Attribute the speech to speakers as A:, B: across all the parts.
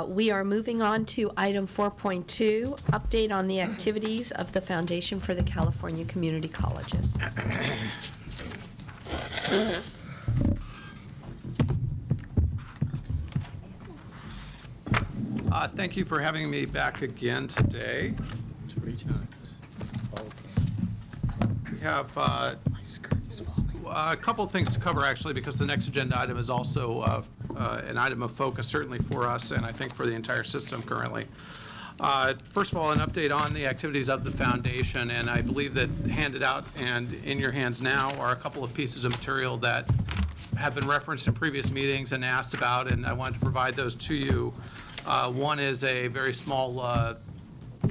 A: We are moving on to item 4.2, update on the activities of the Foundation for the California Community Colleges.
B: Thank you for having me back again today.
C: 3 times.
B: We have a couple of things to cover, actually, because the next agenda item is also an item of focus, certainly for us, and I think for the entire system currently. First of all, an update on the activities of the foundation, and I believe that handed out and in your hands now are a couple of pieces of material that have been referenced in previous meetings and asked about, and I wanted to provide those to you. One is a very small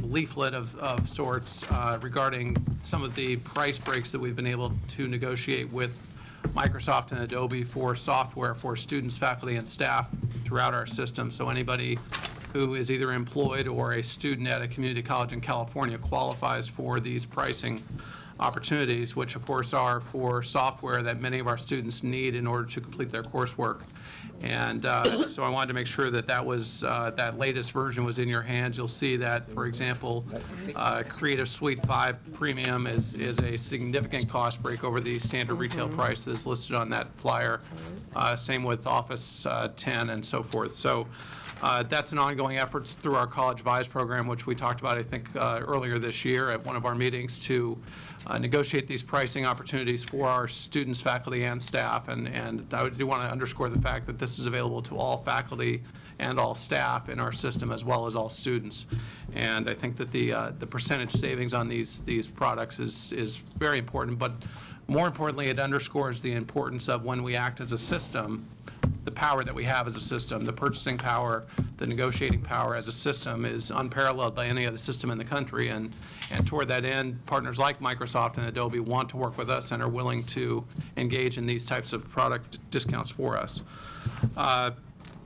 B: leaflet of sorts regarding some of the price breaks that we've been able to negotiate with Microsoft and Adobe for software for students, faculty, and staff throughout our system. So anybody who is either employed or a student at a community college in California qualifies for these pricing opportunities, which of course are for software that many of our students need in order to complete their coursework. And so I wanted to make sure that that latest version was in your hands. You'll see that, for example, Creative Suite 5 Premium is a significant cost break over the standard retail prices listed on that flyer. Same with Office 10 and so forth. So that's an ongoing effort through our College Buys program, which we talked about, I think, earlier this year at one of our meetings to negotiate these pricing opportunities for our students, faculty, and staff. And I do want to underscore the fact that this is available to all faculty and all staff in our system, as well as all students. And I think that the percentage savings on these products is very important. But more importantly, it underscores the importance of when we act as a system, the power that we have as a system. The purchasing power, the negotiating power as a system is unparalleled by any other system in the country, and toward that end, partners like Microsoft and Adobe want to work with us and are willing to engage in these types of product discounts for us. A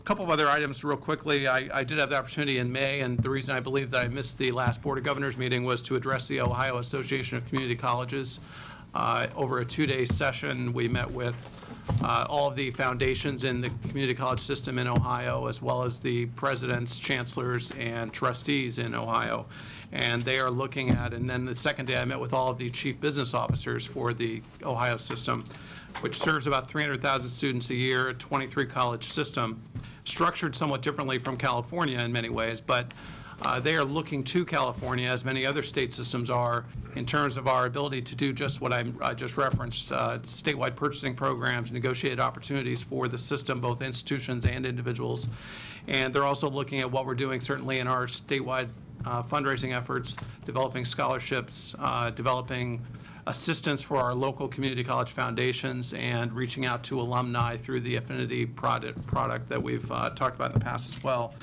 B: couple of other items real quickly. I did have the opportunity in May, and the reason I believe that I missed the last Board of Governors meeting was to address the Ohio Association of Community Colleges. Over a 2-day session, we met with all of the foundations in the community college system in Ohio, as well as the presidents, chancellors, and trustees in Ohio. And they are looking at, and then the second day I met with all of the chief business officers for the Ohio system, which serves about 300,000 students a year, a 23-college system, structured somewhat differently from California in many ways, but they are looking to California, as many other state systems are, in terms of our ability to do just what I just referenced, statewide purchasing programs, negotiated opportunities for the system, both institutions and individuals. And they're also looking at what we're doing certainly in our statewide fundraising efforts, developing scholarships, developing assistance for our local community college foundations, and reaching out to alumni through the Affinity product that we've talked about in the past as well.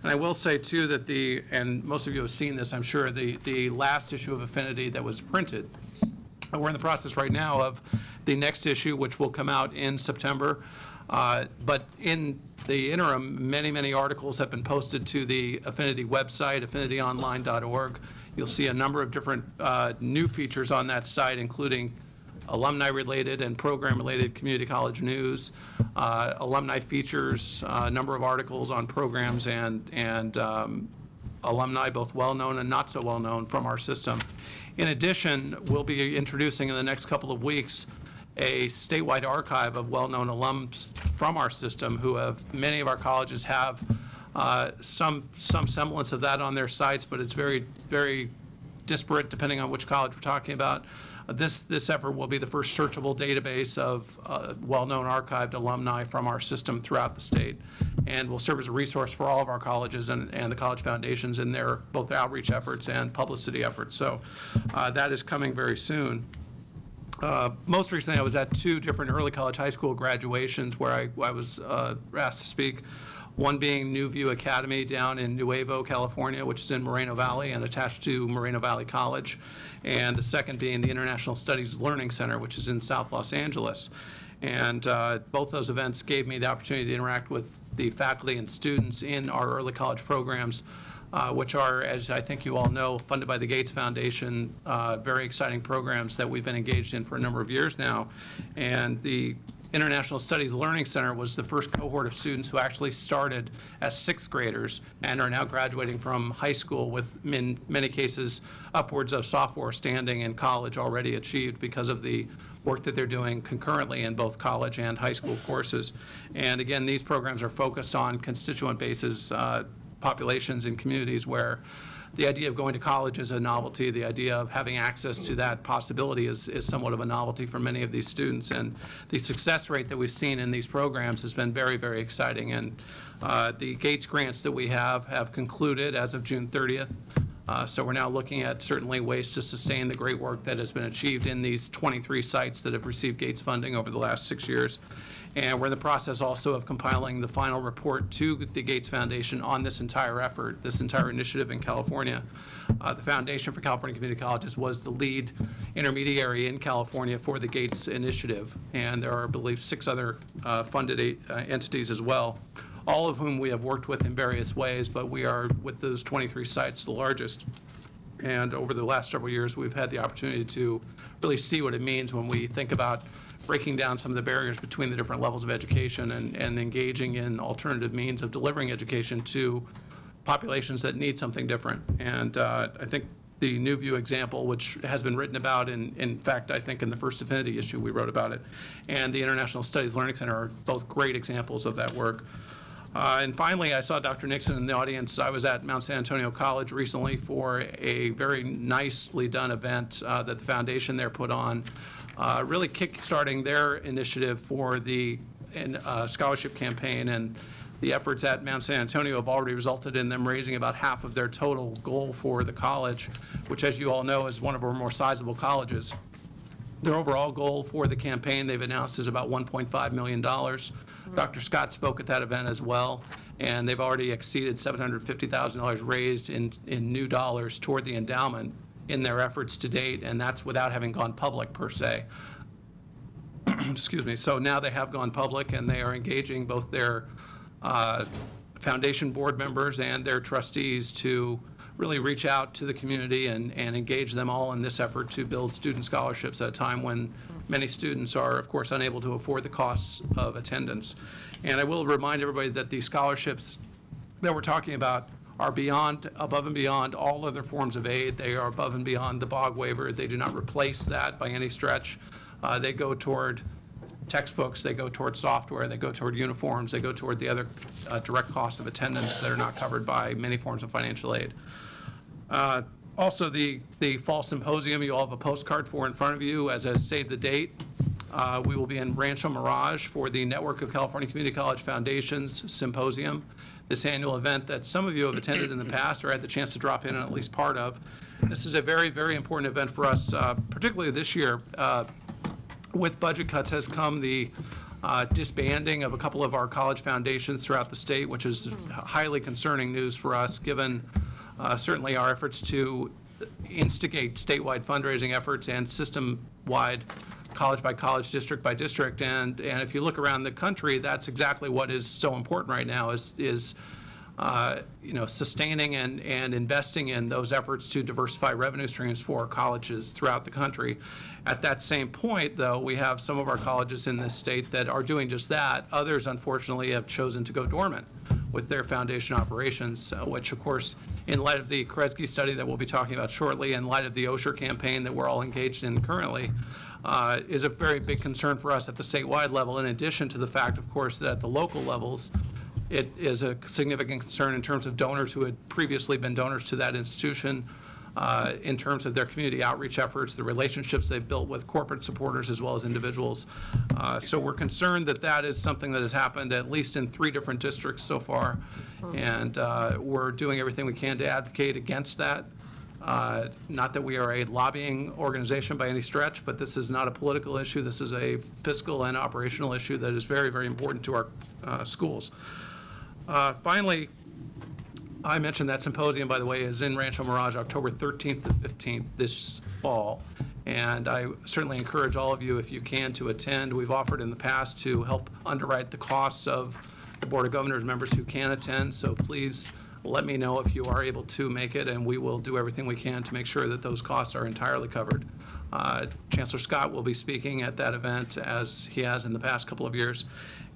B: And I will say, too, that and most of you have seen this, I'm sure, the last issue of Affinity that was printed, we're in the process right now of the next issue, which will come out in September. But in the interim, many articles have been posted to the Affinity website, affinityonline.org. You'll see a number of different new features on that site, including alumni-related and program-related community college news, alumni features, a number of articles on programs and alumni, both well-known and not so well-known, from our system. In addition, we'll be introducing in the next couple of weeks a statewide archive of well-known alums from our system who many of our colleges have some semblance of that on their sites, but it's very, very disparate depending on which college we're talking about. This effort will be the first searchable database of well-known archived alumni from our system throughout the state, and will serve as a resource for all of our colleges and the college foundations in their both outreach efforts and publicity efforts. So that is coming very soon. Most recently, I was at 2 different early college high school graduations where I was asked to speak. One being New View Academy down in Nuevo, California, which is in Moreno Valley and attached to Moreno Valley College. And the second being the International Studies Learning Center, which is in South Los Angeles. And both those events gave me the opportunity to interact with the faculty and students in our early college programs, which are, as I think you all know, funded by the Gates Foundation, very exciting programs that we've been engaged in for a number of years now. And the International Studies Learning Center was the first cohort of students who actually started as sixth graders and are now graduating from high school with, in many cases, upwards of sophomore standing in college already achieved because of the work that they're doing concurrently in both college and high school courses. And again, these programs are focused on constituent bases, populations in communities where the idea of going to college is a novelty. The idea of having access to that possibility is somewhat of a novelty for many of these students. And the success rate that we've seen in these programs has been very, very exciting. And the Gates grants that we have concluded as of June 30th. So we're now looking at certainly ways to sustain the great work that has been achieved in these 23 sites that have received Gates funding over the last 6 years. And we're in the process also of compiling the final report to the Gates Foundation on this entire effort, this entire initiative in California. The Foundation for California Community Colleges was the lead intermediary in California for the Gates initiative, and there are, I believe, 6 other funded entities as well, all of whom we have worked with in various ways, but we are, with those 23 sites, the largest. And over the last several years, we've had the opportunity to really see what it means when we think about breaking down some of the barriers between the different levels of education and engaging in alternative means of delivering education to populations that need something different. And I think the New View example, which has been written about, in fact, I think in the first Affinity issue we wrote about it, and the International Studies Learning Center are both great examples of that work. And finally, I saw Dr. Nixon in the audience. I was at Mount San Antonio College recently for a very nicely done event that the foundation there put on, really kick-starting their initiative for the scholarship campaign. And the efforts at Mount San Antonio have already resulted in them raising about half of their total goal for the college, which, as you all know, is one of our more sizable colleges. Their overall goal for the campaign, they've announced, is about $1.5 million. Dr. Scott spoke at that event as well, and they've already exceeded $750,000 raised in new dollars toward the endowment in their efforts to date, and that's without having gone public per se. Excuse me. So now they have gone public, and they are engaging both their foundation board members and their trustees to really reach out to the community and engage them all in this effort to build student scholarships at a time when many students are, of course, unable to afford the costs of attendance. And I will remind everybody that these scholarships that we're talking about are above and beyond all other forms of aid. They are above and beyond the BOG waiver. They do not replace that by any stretch. They go toward textbooks, they go toward software, they go toward uniforms, they go toward the other direct costs of attendance that are not covered by many forms of financial aid. Also, the fall symposium, you all have a postcard for in front of you as a save the date. We will be in Rancho Mirage for the Network of California Community College Foundations Symposium, this annual event that some of you have attended in the past or had the chance to drop in on at least part of. This is a very, very important event for us, particularly this year. With budget cuts has come the disbanding of a couple of our college foundations throughout the state, which is highly concerning news for us, given certainly our efforts to instigate statewide fundraising efforts and system-wide, college by college, district by district. And if you look around the country, that's exactly what is so important right now is sustaining and investing in those efforts to diversify revenue streams for colleges throughout the country. At that same point, though, we have some of our colleges in this state that are doing just that. Others, unfortunately, have chosen to go dormant with their foundation operations, which, of course, in light of the Kresge study that we'll be talking about shortly, in light of the OSHER campaign that we're all engaged in currently, is a very big concern for us at the statewide level, in addition to the fact, of course, that at the local levels, it is a significant concern in terms of donors who had previously been donors to that institution, in terms of their community outreach efforts, the relationships they've built with corporate supporters as well as individuals. So we're concerned that that is something that has happened at least in 3 different districts so far, and we're doing everything we can to advocate against that. Not that we are a lobbying organization by any stretch, but this is not a political issue. This is a fiscal and operational issue that is very, very important to our schools. Finally, I mentioned that symposium, by the way, is in Rancho Mirage, October 13th to 15th this fall. And I certainly encourage all of you, if you can, to attend. We've offered in the past to help underwrite the costs of the Board of Governors members who can attend. So please, let me know if you are able to make it, and we will do everything we can to make sure that those costs are entirely covered. Chancellor Scott will be speaking at that event, as he has in the past couple of years.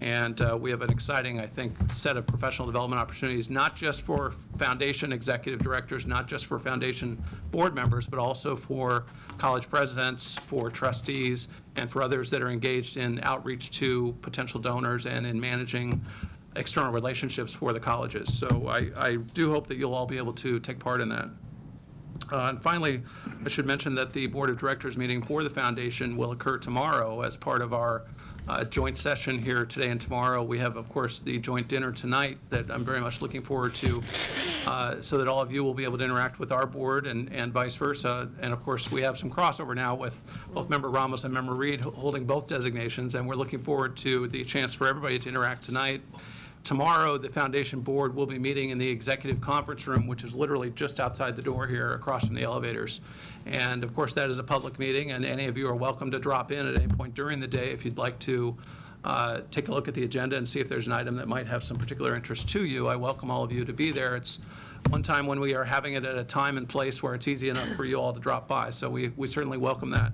B: And we have an exciting, I think, set of professional development opportunities, not just for foundation executive directors, not just for foundation board members, but also for college presidents, for trustees, and for others that are engaged in outreach to potential donors and in managing external relationships for the colleges. So I do hope that you'll all be able to take part in that. And finally, I should mention that the Board of Directors meeting for the foundation will occur tomorrow as part of our joint session here today and tomorrow. We have, of course, the joint dinner tonight that I'm very much looking forward to, so that all of you will be able to interact with our board and vice versa. And of course, we have some crossover now with both Member Ramos and Member Reed holding both designations, and we're looking forward to the chance for everybody to interact tonight. Tomorrow, the foundation board will be meeting in the executive conference room, which is literally just outside the door here across from the elevators. And of course, that is a public meeting, and any of you are welcome to drop in at any point during the day if you'd like to take a look at the agenda and see if there's an item that might have some particular interest to you. I welcome all of you to be there. It's one time when we are having it at a time and place where it's easy enough for you all to drop by, so we certainly welcome that.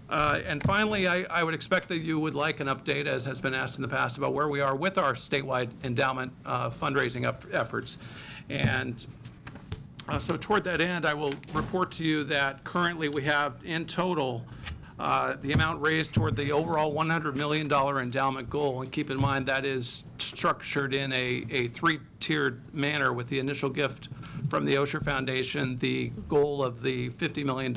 B: And finally, I would expect that you would like an update, as has been asked in the past, about where we are with our statewide endowment fundraising efforts. And so toward that end, I will report to you that currently we have in total the amount raised toward the overall $100 million endowment goal. And keep in mind that is structured in a three-tiered manner, with the initial gift from the Osher Foundation, the goal of the $50 million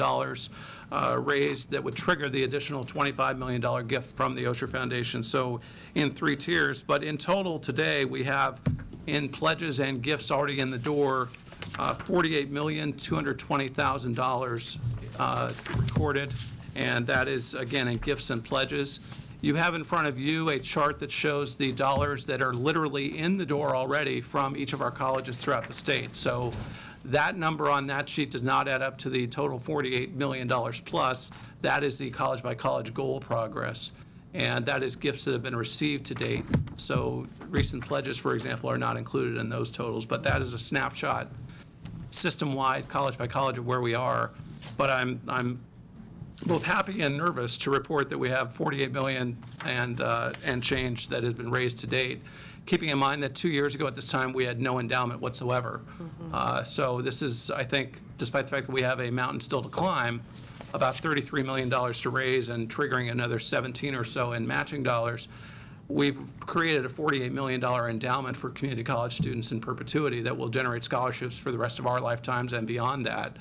B: raised that would trigger the additional $25 million gift from the Osher Foundation. So in 3 tiers, but in total today we have in pledges and gifts already in the door $48,220,000 recorded, and that is again in gifts and pledges. You have in front of you a chart that shows the dollars that are literally in the door already from each of our colleges throughout the state. So that number on that sheet does not add up to the total $48 million plus. That is the college by college goal progress. And that is gifts that have been received to date. So recent pledges, for example, are not included in those totals. But that is a snapshot, system-wide, college by college, of where we are. But I'm both happy and nervous to report that we have $48 million and change that has been raised to date, keeping in mind that 2 years ago at this time we had no endowment whatsoever. So this is, I think, despite the fact that we have a mountain still to climb, about $33 million to raise and triggering another 17 or so in matching dollars, we've created a $48 million endowment for community college students in perpetuity that will generate scholarships for the rest of our lifetimes and beyond that.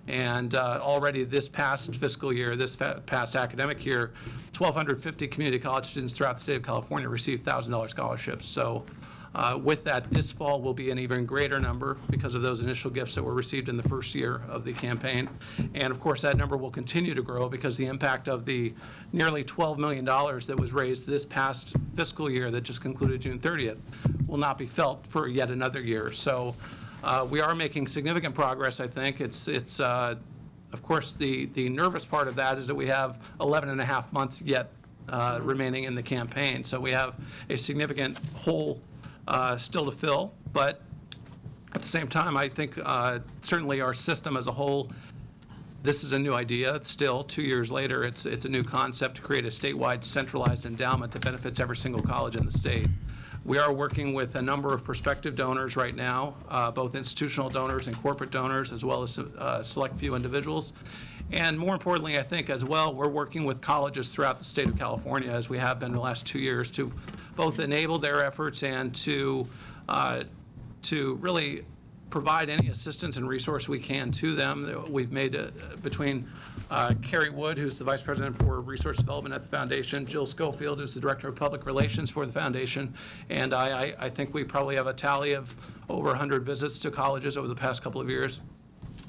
B: And already this past fiscal year, this past academic year, 1,250 community college students throughout the state of California received $1,000 scholarships. So with that, this fall will be an even greater number because of those initial gifts that were received in the first year of the campaign. And of course, that number will continue to grow because the impact of the nearly $12 million that was raised this past fiscal year that just concluded June 30th will not be felt for yet another year. So we are making significant progress, I think. It's of course, the nervous part of that is that we have 11 and a half months yet remaining in the campaign. So we have a significant hole still to fill, but at the same time, I think certainly our system as a whole, this is a new idea. It's still 2 years later, it's a new concept to create a statewide centralized endowment that benefits every single college in the state. We are working with a number of prospective donors right now, both institutional donors and corporate donors, as well as a select few individuals. And more importantly, I think as well, we're working with colleges throughout the state of California, as we have been the last 2 years, to both enable their efforts and to really provide any assistance and resource we can to them. We've made between Carrie Wood, who's the Vice President for Resource Development at the Foundation, Jill Schofield, who's the Director of Public Relations for the Foundation, and I think we probably have a tally of over 100 visits to colleges over the past couple of years.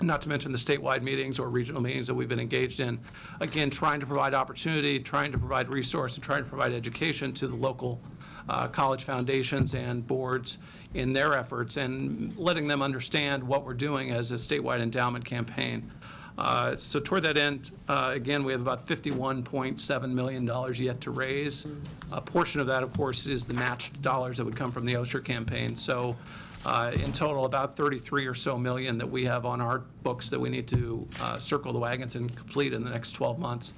B: Not to mention the statewide meetings or regional meetings that we've been engaged in. Again, trying to provide opportunity, trying to provide resource, and trying to provide education to the local college foundations and boards in their efforts, and letting them understand what we're doing as a statewide endowment campaign. So toward that end, again, we have about $51.7 million yet to raise. A portion of that, of course, is the matched dollars that would come from the Osher campaign. So In total, about 33 or so million that we have on our books that we need to circle the wagons and complete in the next 12 months.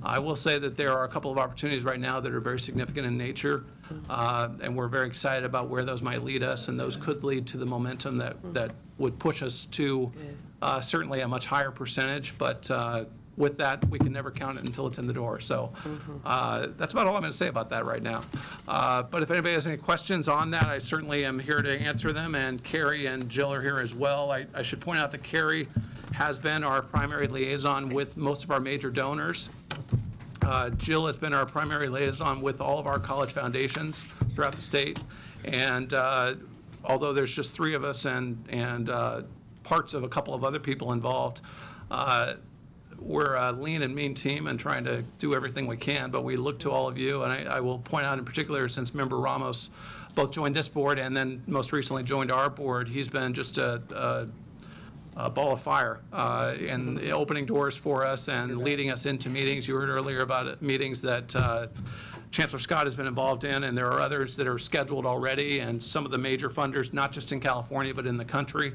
B: I will say that there are a couple of opportunities right now that are very significant in nature, and we're very excited about where those might lead us, and those could lead to the momentum that would push us to certainly a much higher percentage, but with that, we can never count it until it's in the door. So that's about all I'm going to say about that right now. But if anybody has any questions on that, I certainly am here to answer them, and Carrie and Jill are here as well. I should point out that Carrie has been our primary liaison with most of our major donors. Jill has been our primary liaison with all of our college foundations throughout the state. And although there's just 3 of us and parts of a couple of other people involved, we're a lean and mean team and trying to do everything we can, but we look to all of you. And I will point out in particular, since Member Ramos both joined this board and then most recently joined our board, he's been just a ball of fire in opening doors for us and leading us into meetings. You heard earlier about meetings that Chancellor Scott has been involved in, and there are others that are scheduled already, and some of the major funders, not just in California, but in the country,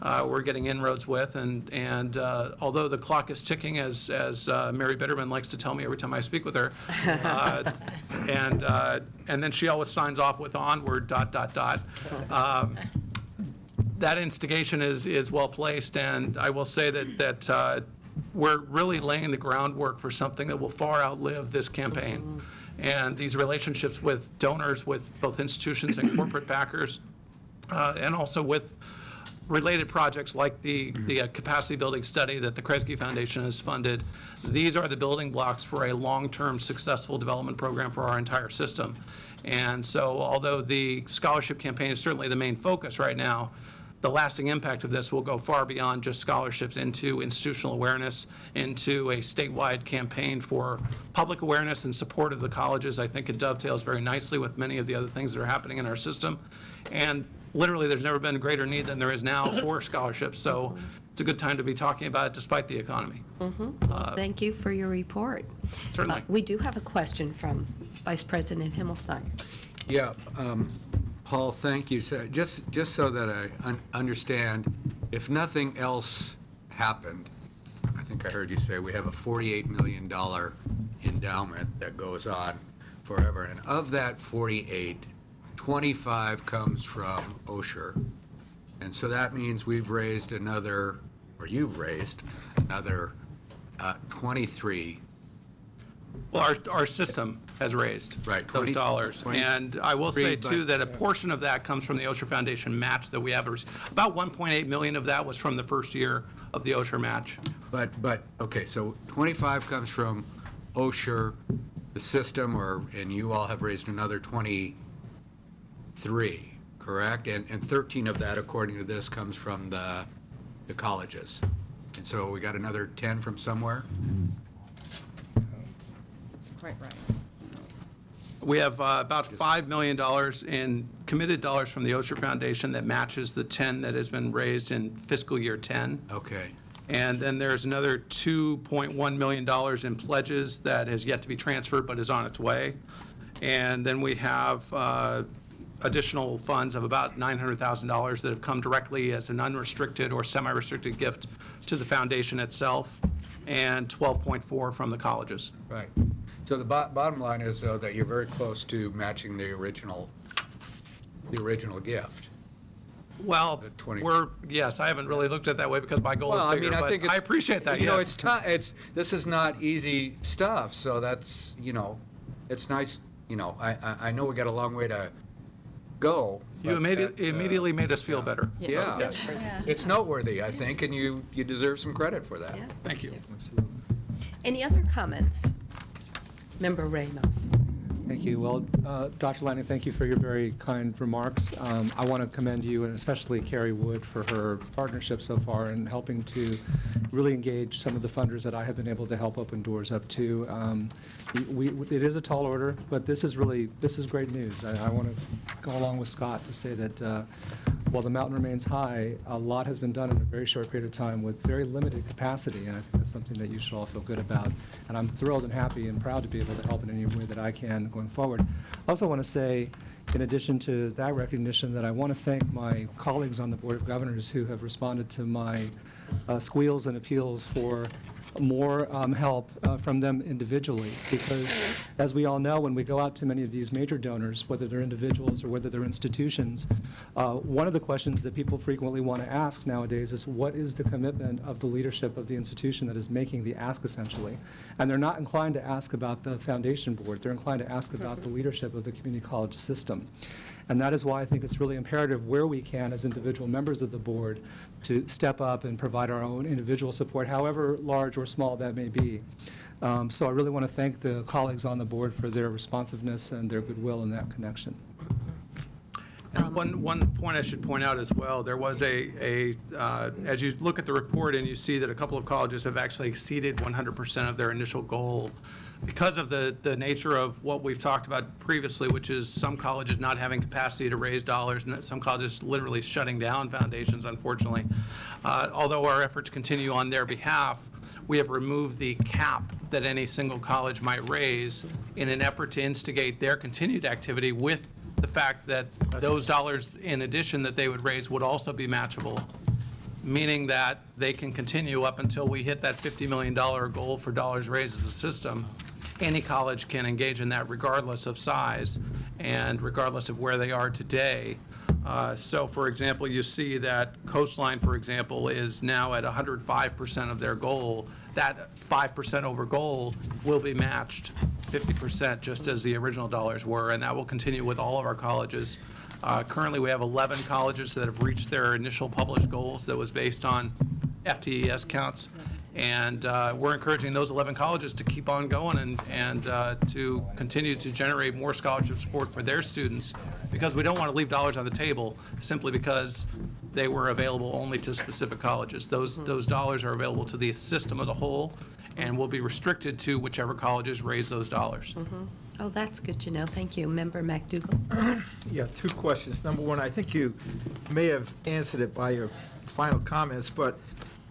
B: we're getting inroads with. And although the clock is ticking, as Mary Bitterman likes to tell me every time I speak with her, and then she always signs off with onward, ... That instigation is well placed, and I will say that we're really laying the groundwork for something that will far outlive this campaign. And these relationships with donors, with both institutions and corporate backers, and also with related projects like the capacity building study that the Kresge Foundation has funded. These are the building blocks for a long-term successful development program for our entire system. And so although the scholarship campaign is certainly the main focus right now, the lasting impact of this will go far beyond just scholarships into institutional awareness, into a statewide campaign for public awareness and support of the colleges. I think it dovetails very nicely with many of the other things that are happening in our system. And literally, there's never been a greater need than there is now for scholarships. So it's a good time to be talking about it despite the economy.
A: Well, thank you for your report.
B: Certainly.
A: We do have a question from Vice President Himmelstein.
D: Yeah, Paul, thank you. So just so that I understand, if nothing else happened, I think I heard you say we have a $48 million endowment that goes on forever. And of that 48, 25 comes from Osher. And so that means we've raised another, or you've raised another 23.
B: Well, our system has raised those dollars. And I will say, too, that a portion of that comes from the Osher Foundation match that we have. About 1.8 million of that was from the first year of the Osher match.
D: But okay, so 25 comes from Osher, the system, and you all have raised another 23, correct? And 13 of that, according to this, comes from the colleges. And so we got another 10 from somewhere?
E: That's quite right.
B: We have about $5 million in committed dollars from the Osher Foundation that matches the 10 that has been raised in fiscal year 10.
D: Okay.
B: And then there's another $2.1 million in pledges that has yet to be transferred but is on its way. And then we have additional funds of about $900,000 that have come directly as an unrestricted or semi-restricted gift to the foundation itself, and 12.4 from the colleges.
D: Right. So the bottom line is, though, that you're very close to matching the original gift.
B: Well, yes, I haven't really looked at it that way because my goal is bigger, but I appreciate that,
D: you know,
B: yes.
D: it's tough. This is not easy stuff, so that's, it's nice, I know we got a long way to go.
B: You immediately made us feel better.
D: Yeah.
B: Yes.
D: It's noteworthy, I think, and you deserve some credit for that.
A: Yes.
B: Thank you.
A: Any other comments? Member Ramos.
C: Thank you. Well, Dr. Lanning, thank you for your very kind remarks. I want to commend you, and especially Carrie Wood, for her partnership so far in helping to really engage some of the funders that I have been able to help open doors up to. It is a tall order, but this is great news. I want to go along with Scott to say that while the mountain remains high, a lot has been done in a very short period of time with very limited capacity, and I think that's something that you should all feel good about. And I'm thrilled and happy and proud to be able to help in any way that I can going forward. I also want to say, in addition to that recognition, that I want to thank my colleagues on the Board of Governors who have responded to my squeals and appeals for more help from them individually, because as we all know, when we go out to many of these major donors, whether they're individuals or whether they're institutions, one of the questions that people frequently want to ask nowadays is, what is the commitment of the leadership of the institution that is making the ask, essentially? And they're not inclined to ask about the foundation board. They're inclined to ask about the leadership of the community college system. And that is why I think it's really imperative, where we can as individual members of the board, to step up and provide our own individual support, however large or small that may be. So I really want to thank the colleagues on the board for their responsiveness and their goodwill in that connection.
B: And one point I should point out as well, there was as you look at the report and you see that a couple of colleges have actually exceeded 100% of their initial goal, because of the nature of what we've talked about previously, which is some colleges not having capacity to raise dollars, and that some colleges literally shutting down foundations, unfortunately. Although our efforts continue on their behalf, we have removed the cap that any single college might raise in an effort to instigate their continued activity, with the fact that those dollars in addition that they would raise would also be matchable, meaning that they can continue up until we hit that $50 million goal for dollars raised as a system. Any college can engage in that regardless of size and regardless of where they are today. So, for example, you see that Coastline, for example, is now at 105% of their goal. That 5% over goal will be matched 50%, just as the original dollars were, and that will continue with all of our colleges. Currently, we have 11 colleges that have reached their initial published goals that was based on FTES counts. And we're encouraging those 11 colleges to keep on going and to continue to generate more scholarship support for their students, because we don't want to leave dollars on the table simply because they were available only to specific colleges. Those dollars are available to the system as a whole and will be restricted to whichever colleges raise those dollars.
A: Mm-hmm. Oh, that's good to know. Thank you. Member McDougall.
E: Yeah, two questions. Number one, I think you may have answered it by your final comments, but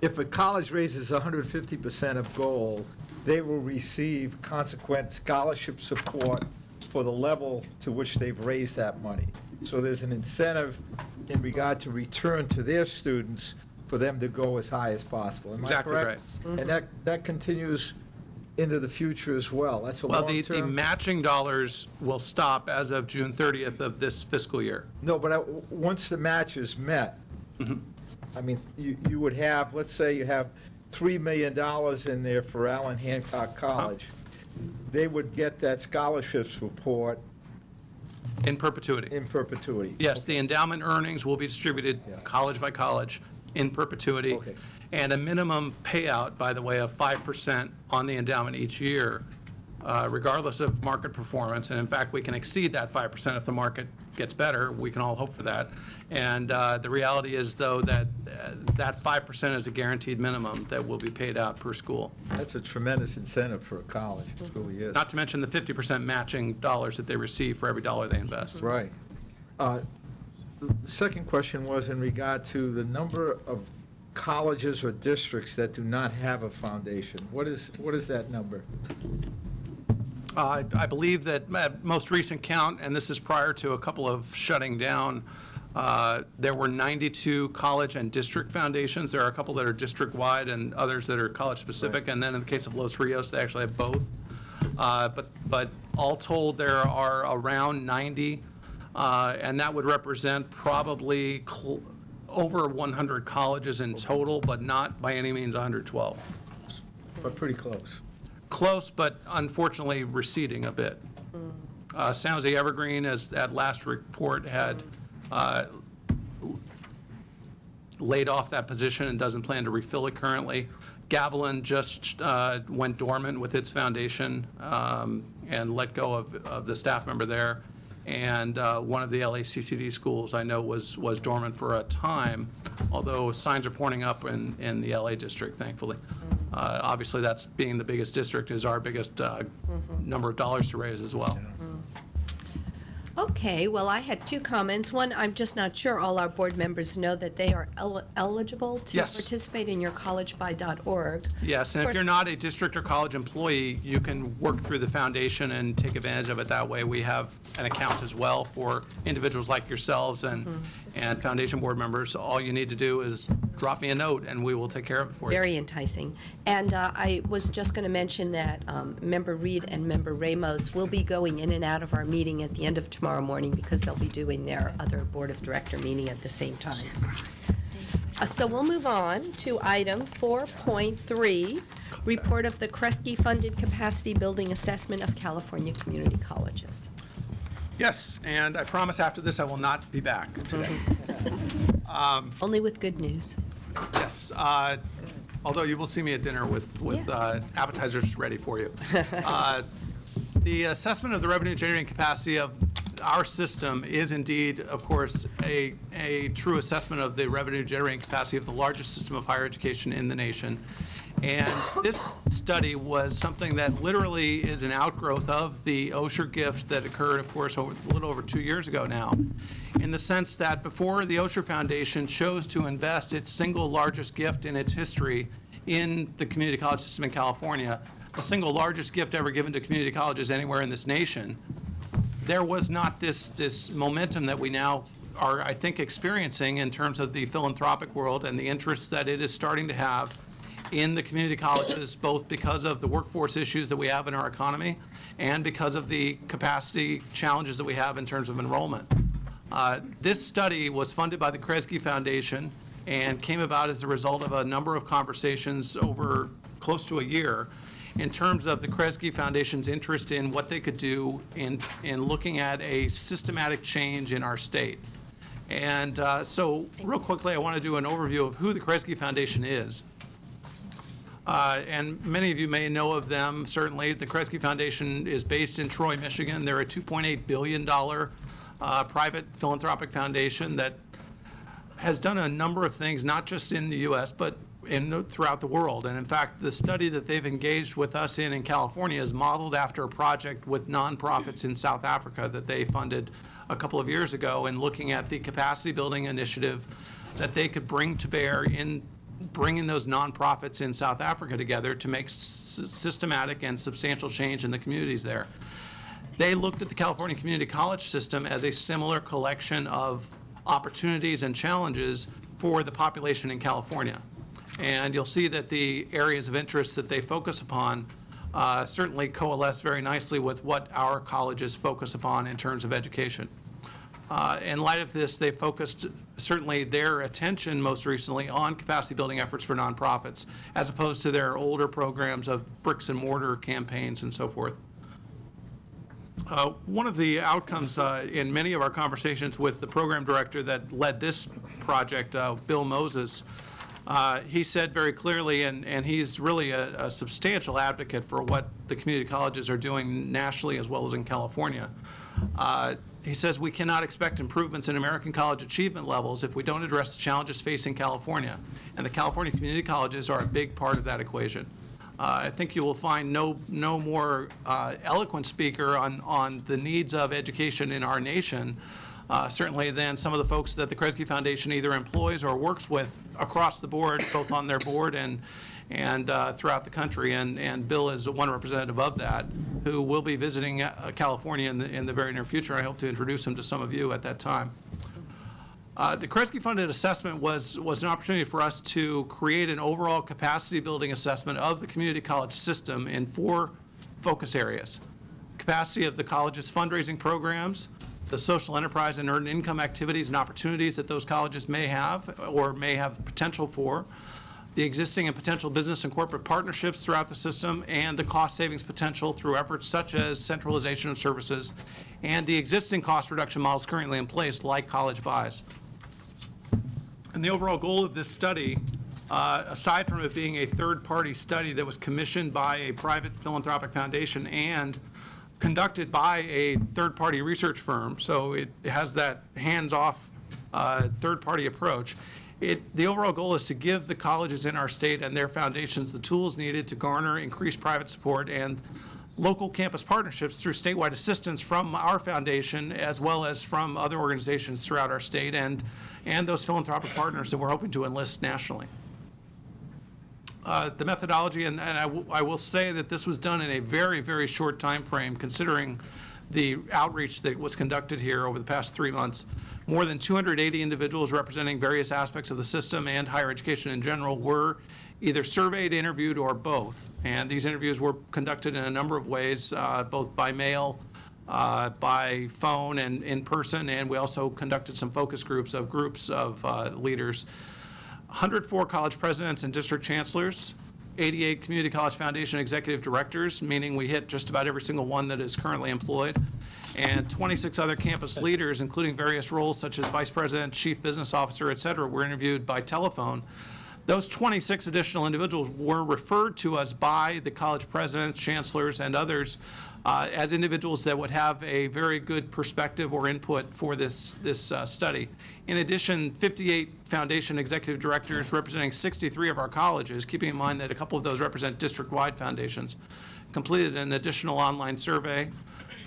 E: if a college raises 150% of goal, they will receive consequent scholarship support for the level to which they've raised that money. So there's an incentive in regard to return to their students for them to go as high as possible. Am I correct?
B: Exactly right.
E: Mm-hmm. And that continues into the future as well. That's a
B: Well,
E: long-term.
B: the matching dollars will stop as of June 30th of this fiscal year.
E: No, but once the match is met, I mean, you would have, let's say you have $3 million in there for Allen Hancock College. They would get that scholarship support
B: In perpetuity.
E: in perpetuity.
B: Yes, the endowment earnings will be distributed
E: Yeah.
B: college by college in perpetuity.
E: Okay.
B: And a minimum payout, by the way, of 5% on the endowment each year, regardless of market performance. And in fact, we can exceed that 5% if the market gets better. We can all hope for that. And the reality is, though, that that 5% is a guaranteed minimum that will be paid out per school.
E: That's a tremendous incentive for a college. It really is.
B: Not to mention the 50% matching dollars that they receive for every dollar they invest.
E: Right. The second question was in regard to the number of colleges or districts that do not have a foundation. What is that number?
B: I believe that at most recent count, and this is prior to a couple of shutting down, there were 92 college and district foundations. There are a couple that are district-wide and others that are college-specific. Right. And then in the case of Los Rios, they actually have both. But all told, there are around 90, and that would represent probably over 100 colleges in total, but not by any means 112.
E: But pretty close.
B: Close, but unfortunately receding a bit. San Jose Evergreen, as that last report had laid off that position and doesn't plan to refill it currently. Gavilan just went dormant with its foundation and let go of the staff member there. And one of the LACCD schools I know was dormant for a time, although signs are pointing up in the LA district, thankfully. Obviously, that's being the biggest district is our biggest number of dollars to raise as well.
A: Okay, well, I had two comments. One, I'm just not sure all our board members know that they are eligible to
B: Yes.
A: participate in your collegebuy.org.
B: Yes, and
A: Of
B: if you're
A: course-
B: not a district or college employee, you can work through the foundation and take advantage of it that way. We have an account as well for individuals like yourselves and foundation board members. All you need to do is drop me a note, and we will take care of it for you.
A: Very enticing. And I was just going to mention that Member Reed and Member Ramos will be going in and out of our meeting at the end of tomorrow morning because they'll be doing their other Board of Director meeting at the same time. So we'll move on to item 4.3, report of the Kresge-funded capacity building assessment of California community colleges.
B: Yes, and I promise after this I will not be back today.
A: Only with good news.
B: Yes, although you will see me at dinner with appetizers ready for you. The assessment of the revenue generating capacity of our system is indeed, of course, a true assessment of the revenue generating capacity of the largest system of higher education in the nation. And this study was something that literally is an outgrowth of the Osher gift that occurred, of course, a little over 2 years ago now, in the sense that before the Osher Foundation chose to invest its single largest gift in its history in the community college system in California, the single largest gift ever given to community colleges anywhere in this nation, there was not this momentum that we now are, I think, experiencing in terms of the philanthropic world and the interest that it is starting to have in the community colleges, both because of the workforce issues that we have in our economy and because of the capacity challenges that we have in terms of enrollment. This study was funded by the Kresge Foundation and came about as a result of a number of conversations over close to a year in terms of the Kresge Foundation's interest in what they could do in looking at a systematic change in our state. And so real quickly, I want to do an overview of who the Kresge Foundation is. And many of you may know of them, certainly. The Kresge Foundation is based in Troy, Michigan. They're a $2.8 billion private philanthropic foundation that has done a number of things, not just in the U.S., but throughout the world. And in fact, the study that they've engaged with us in California is modeled after a project with nonprofits in South Africa that they funded a couple of years ago in looking at the capacity building initiative that they could bring to bear in bringing those nonprofits in South Africa together to make systematic and substantial change in the communities there. They looked at the California community college system as a similar collection of opportunities and challenges for the population in California. And you'll see that the areas of interest that they focus upon certainly coalesce very nicely with what our colleges focus upon in terms of education. In light of this, they focused certainly their attention most recently on capacity building efforts for nonprofits, as opposed to their older programs of bricks and mortar campaigns and so forth. One of the outcomes in many of our conversations with the program director that led this project, Bill Moses, he said very clearly, and he's really a substantial advocate for what the community colleges are doing nationally as well as in California. He says we cannot expect improvements in American college achievement levels if we don't address the challenges facing California. And the California community colleges are a big part of that equation. I think you will find no more eloquent speaker on the needs of education in our nation, certainly than some of the folks that the Kresge Foundation either employs or works with across the board, both on their board and throughout the country. And Bill is one representative of that, who will be visiting California in the very near future. I hope to introduce him to some of you at that time. The Kresge funded assessment was an opportunity for us to create an overall capacity building assessment of the community college system in 4 focus areas: capacity of the college's fundraising programs, the social enterprise and earned income activities and opportunities that those colleges may have or may have potential for, the existing and potential business and corporate partnerships throughout the system, and the cost savings potential through efforts such as centralization of services and the existing cost reduction models currently in place, like college buys. And the overall goal of this study, aside from it being a third-party study that was commissioned by a private philanthropic foundation and conducted by a third-party research firm, so it has that hands-off third-party approach, the overall goal is to give the colleges in our state and their foundations the tools needed to garner increased private support and local campus partnerships through statewide assistance from our foundation as well as from other organizations throughout our state and those philanthropic partners that we're hoping to enlist nationally. The methodology, and I will say that this was done in a very, very short time frame considering the outreach that was conducted here over the past 3 months. More than 280 individuals representing various aspects of the system and higher education in general were either surveyed, interviewed, or both. And these interviews were conducted in a number of ways, both by mail, by phone, and in person, and we also conducted some focus groups of leaders. 104 college presidents and district chancellors, 88 community college foundation executive directors, meaning we hit just about every single one that is currently employed, and 26 other campus leaders, including various roles such as vice president, chief business officer, et cetera, were interviewed by telephone. Those 26 additional individuals were referred to us by the college presidents, chancellors, and others as individuals that would have a very good perspective or input for this study. In addition, 58 foundation executive directors representing 63 of our colleges, keeping in mind that a couple of those represent district-wide foundations, completed an additional online survey.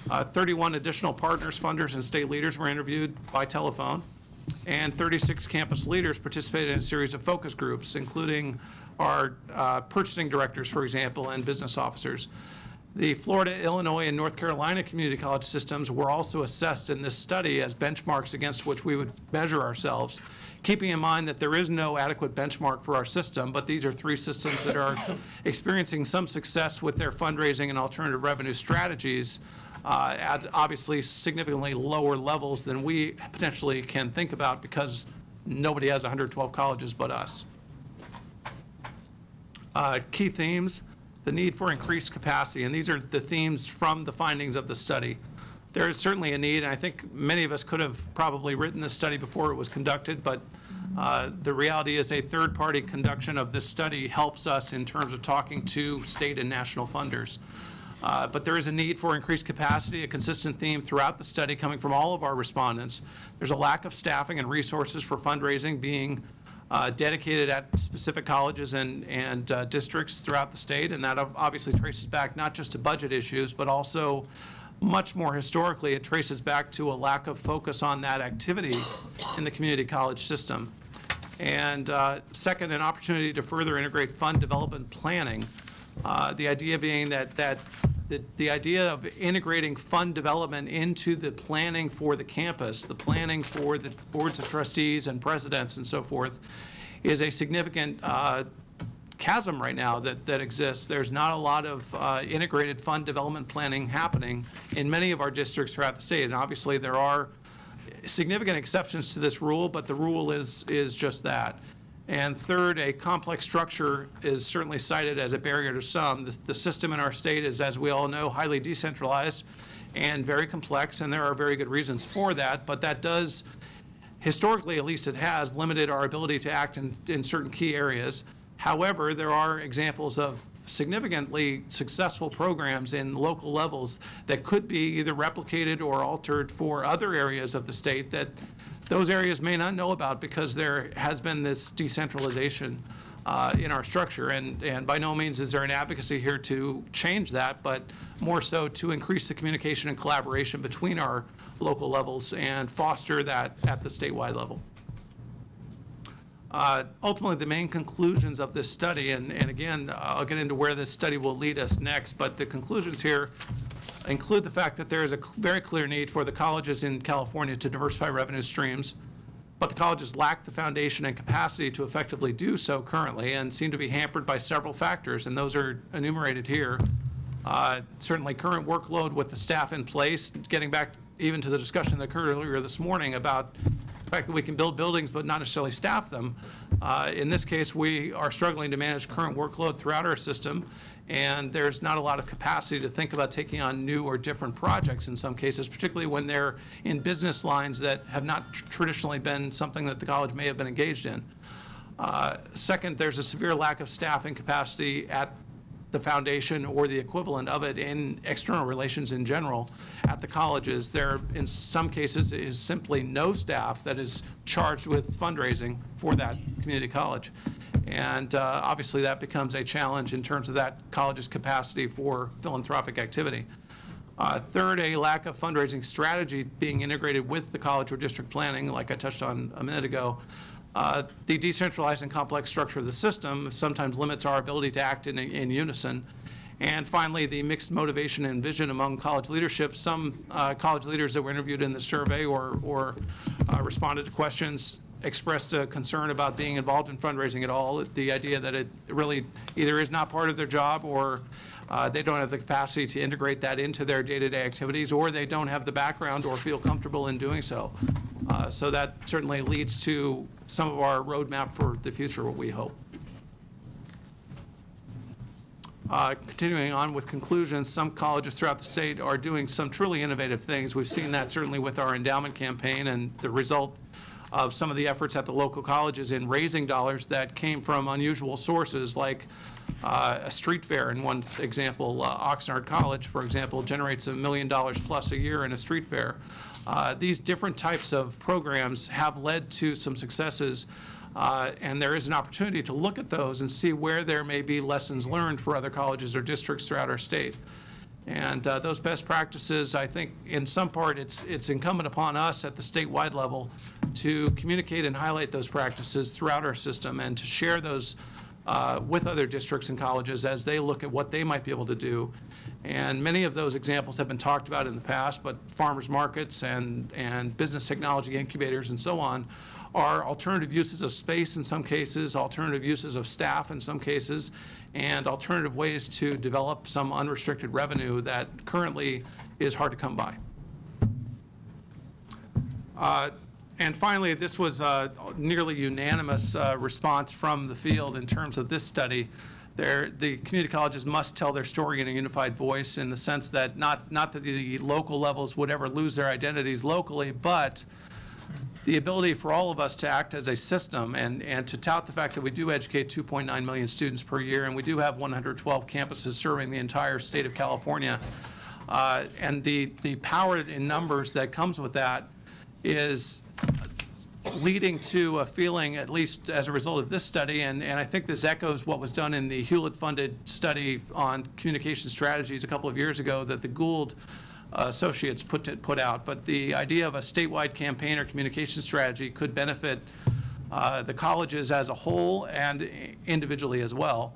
B: 31 additional partners, funders, and state leaders were interviewed by telephone, and 36 campus leaders participated in a series of focus groups, including our purchasing directors, for example, and business officers. The Florida, Illinois, and North Carolina community college systems were also assessed in this study as benchmarks against which we would measure ourselves, keeping in mind that there is no adequate benchmark for our system, but these are 3 systems that are experiencing some success with their fundraising and alternative revenue strategies at obviously significantly lower levels than we potentially can think about because nobody has 112 colleges but us. Key themes. The need for increased capacity, and these are the themes from the findings of the study. There is certainly a need, and I think many of us could have probably written this study before it was conducted, but the reality is a third-party conduction of this study helps us in terms of talking to state and national funders. But there is a need for increased capacity, a consistent theme throughout the study coming from all of our respondents. There's a lack of staffing and resources for fundraising being dedicated at specific colleges and districts throughout the state, and that obviously traces back not just to budget issues, but also much more historically, it traces back to a lack of focus on that activity in the community college system. And second, an opportunity to further integrate fund development planning. The idea being that the idea of integrating fund development into the planning for the campus, the planning for the boards of trustees and presidents and so forth, is a significant chasm right now that exists. There's not a lot of integrated fund development planning happening in many of our districts throughout the state. And obviously there are significant exceptions to this rule, but the rule is just that. And third, a complex structure is certainly cited as a barrier to some. The system in our state is, as we all know, highly decentralized and very complex, and there are very good reasons for that, but that does, historically at least it has, limited our ability to act in certain key areas. However, there are examples of significantly successful programs in local levels that could be either replicated or altered for other areas of the state that those areas may not know about because there has been this decentralization in our structure. And by no means is there an advocacy here to change that, but more so to increase the communication and collaboration between our local levels and foster that at the statewide level. Ultimately, the main conclusions of this study, and again, I'll get into where this study will lead us next, but the conclusions here include the fact that there is a very clear need for the colleges in California to diversify revenue streams, but the colleges lack the foundation and capacity to effectively do so currently and seem to be hampered by several factors, and those are enumerated here. Certainly current workload with the staff in place, getting back even to the discussion that occurred earlier this morning about the fact that we can build buildings but not necessarily staff them. In this case, we are struggling to manage current workload throughout our system, and there's not a lot of capacity to think about taking on new or different projects in some cases, particularly when they're in business lines that have not traditionally been something that the college may have been engaged in. Second, there's a severe lack of staffing capacity at the foundation or the equivalent of it in external relations in general at the colleges. There, in some cases, is simply no staff that is charged with fundraising for that community college. And obviously that becomes a challenge in terms of that college's capacity for philanthropic activity. Third, a lack of fundraising strategy being integrated with the college or district planning, like I touched on a minute ago. The decentralized and complex structure of the system sometimes limits our ability to act in unison. And finally, the mixed motivation and vision among college leadership. Some college leaders that were interviewed in the survey or responded to questions expressed a concern about being involved in fundraising at all. The idea that it really either is not part of their job, or they don't have the capacity to integrate that into their day-to-day activities, or they don't have the background or feel comfortable in doing so. So that certainly leads to some of our roadmap for the future, what we hope. Continuing on with conclusions, some colleges throughout the state are doing some truly innovative things. We've seen that certainly with our endowment campaign, and the result of some of the efforts at the local colleges in raising dollars that came from unusual sources, like a street fair. In one example, Oxnard College, for example, generates $1 million plus a year in a street fair. These different types of programs have led to some successes, and there is an opportunity to look at those and see where there may be lessons learned for other colleges or districts throughout our state. And those best practices, I think, in some part, it's incumbent upon us at the statewide level to communicate and highlight those practices throughout our system, and to share those with other districts and colleges as they look at what they might be able to do. And many of those examples have been talked about in the past, but farmers markets and business technology incubators and so on are alternative uses of space in some cases, alternative uses of staff in some cases, and alternative ways to develop some unrestricted revenue that currently is hard to come by. And finally, this was a nearly unanimous response from the field in terms of this study. The community colleges must tell their story in a unified voice, in the sense that not that the local levels would ever lose their identities locally, but the ability for all of us to act as a system and to tout the fact that we do educate 2.9 million students per year, and we do have 112 campuses serving the entire state of California. And the power in numbers that comes with that is leading to a feeling, at least as a result of this study, and I think this echoes what was done in the Hewlett-funded study on communication strategies a couple of years ago that the Gould Associates put out. But the idea of a statewide campaign or communication strategy could benefit the colleges as a whole and individually as well.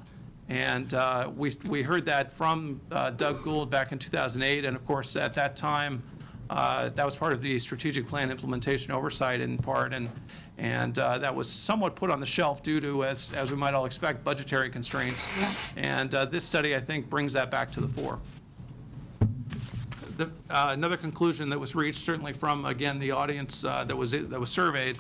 B: And we heard that from Doug Gould back in 2008, and of course at that time that was part of the strategic plan implementation oversight in part, and that was somewhat put on the shelf due to, as we might all expect, budgetary constraints. And this study, I think, brings that back to the fore. Another conclusion that was reached, certainly from, again, the audience that was surveyed,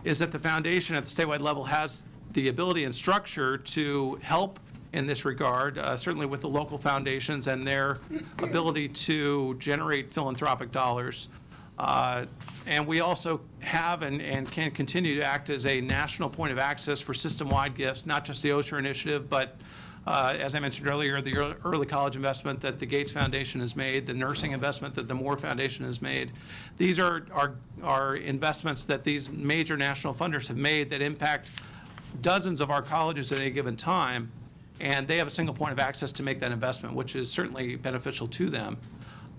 B: is that the foundation at the statewide level has the ability and structure to help in this regard, certainly with the local foundations and their ability to generate philanthropic dollars. And we also have and can continue to act as a national point of access for system-wide gifts, not just the Osher Initiative, but as I mentioned earlier, the early college investment that the Gates Foundation has made, the nursing investment that the Moore Foundation has made. These are investments that these major national funders have made that impact dozens of our colleges at any given time, and they have a single point of access to make that investment, which is certainly beneficial to them.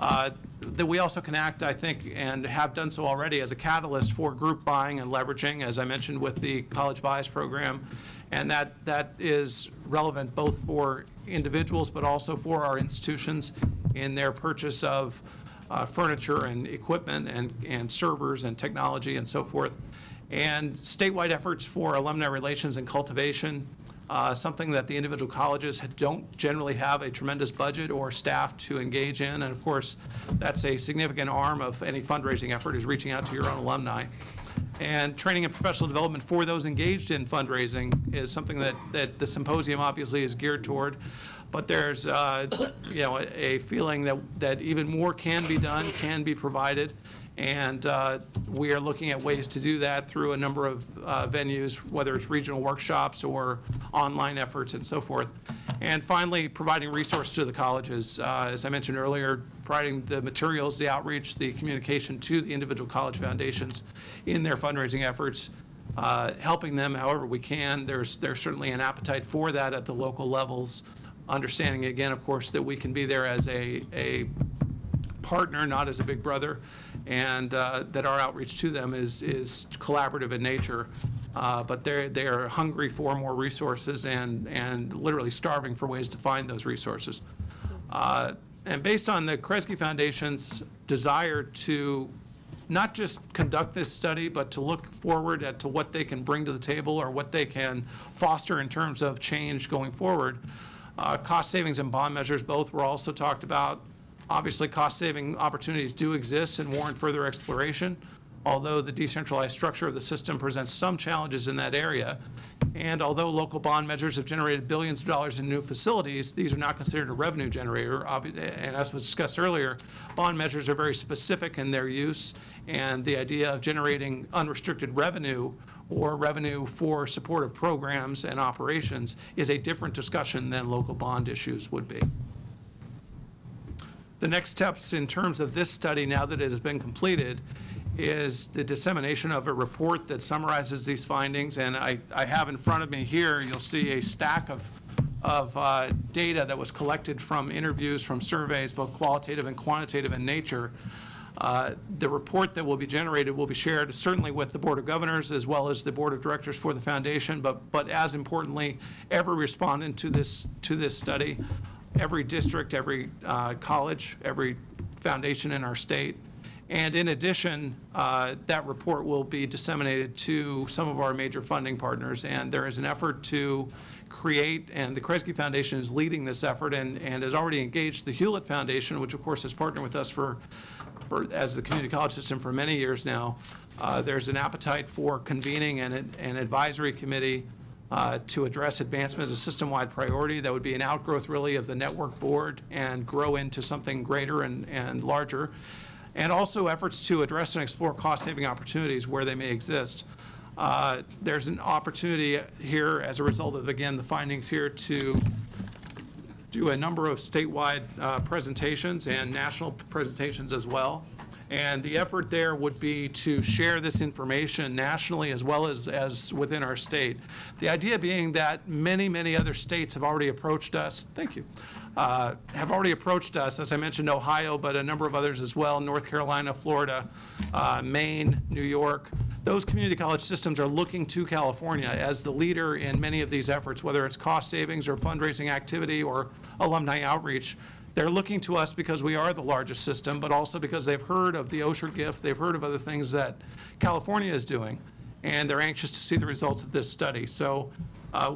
B: That we also can act, I think, and have done so already, as a catalyst for group buying and leveraging, as I mentioned with the College Buys program. And that is relevant both for individuals but also for our institutions in their purchase of furniture and equipment and servers and technology and so forth. And statewide efforts for alumni relations and cultivation, something that the individual colleges don't generally have a tremendous budget or staff to engage in. And of course, that's a significant arm of any fundraising effort, is reaching out to your own alumni. And training and professional development for those engaged in fundraising is something that the symposium obviously is geared toward. But there's a feeling that even more can be done, can be provided. And we are looking at ways to do that through a number of venues, whether it's regional workshops or online efforts and so forth. And finally, providing resources to the colleges. As I mentioned earlier, providing the materials, the outreach, the communication to the individual college foundations in their fundraising efforts helping them however we can. There's certainly an appetite for that at the local levels, understanding again, of course, that we can be there as a partner, not as a big brother, and that our outreach to them is collaborative in nature. But they are hungry for more resources and literally starving for ways to find those resources. And based on the Kresge Foundation's desire to not just conduct this study, but to look forward to what they can bring to the table or what they can foster in terms of change going forward, cost savings and bond measures both were also talked about. Obviously, cost-saving opportunities do exist and warrant further exploration, although the decentralized structure of the system presents some challenges in that area. And although local bond measures have generated billions of dollars in new facilities, these are not considered a revenue generator. And as was discussed earlier, bond measures are very specific in their use, and the idea of generating unrestricted revenue or revenue for supportive programs and operations is a different discussion than local bond issues would be. The next steps in terms of this study, now that it has been completed, is the dissemination of a report that summarizes these findings. And I have in front of me here, you'll see a stack of data that was collected from interviews, from surveys, both qualitative and quantitative in nature. The report that will be generated will be shared certainly with the Board of Governors as well as the Board of Directors for the Foundation, but as importantly, every respondent to this study, every district, every college, every foundation in our state. And in addition, that report will be disseminated to some of our major funding partners. And there is an effort to create, and the Kresge Foundation is leading this effort and has already engaged the Hewlett Foundation, which of course has partnered with us as the community college system for many years now. There's an appetite for convening an advisory committee to address advancement as a system-wide priority. That would be an outgrowth, really, of the network board and grow into something greater and larger. And also efforts to address and explore cost-saving opportunities where they may exist. There's an opportunity here as a result of, again, the findings here to do a number of statewide presentations and national presentations as well. And the effort there would be to share this information nationally as well as within our state. The idea being that many, many other states have already approached us. Thank you. Have already approached us, as I mentioned, Ohio, but a number of others as well, North Carolina, Florida, Maine, New York. Those community college systems are looking to California as the leader in many of these efforts, whether it's cost savings or fundraising activity or alumni outreach. They're looking to us because we are the largest system, but also because they've heard of the Osher gift, they've heard of other things that California is doing, and they're anxious to see the results of this study. So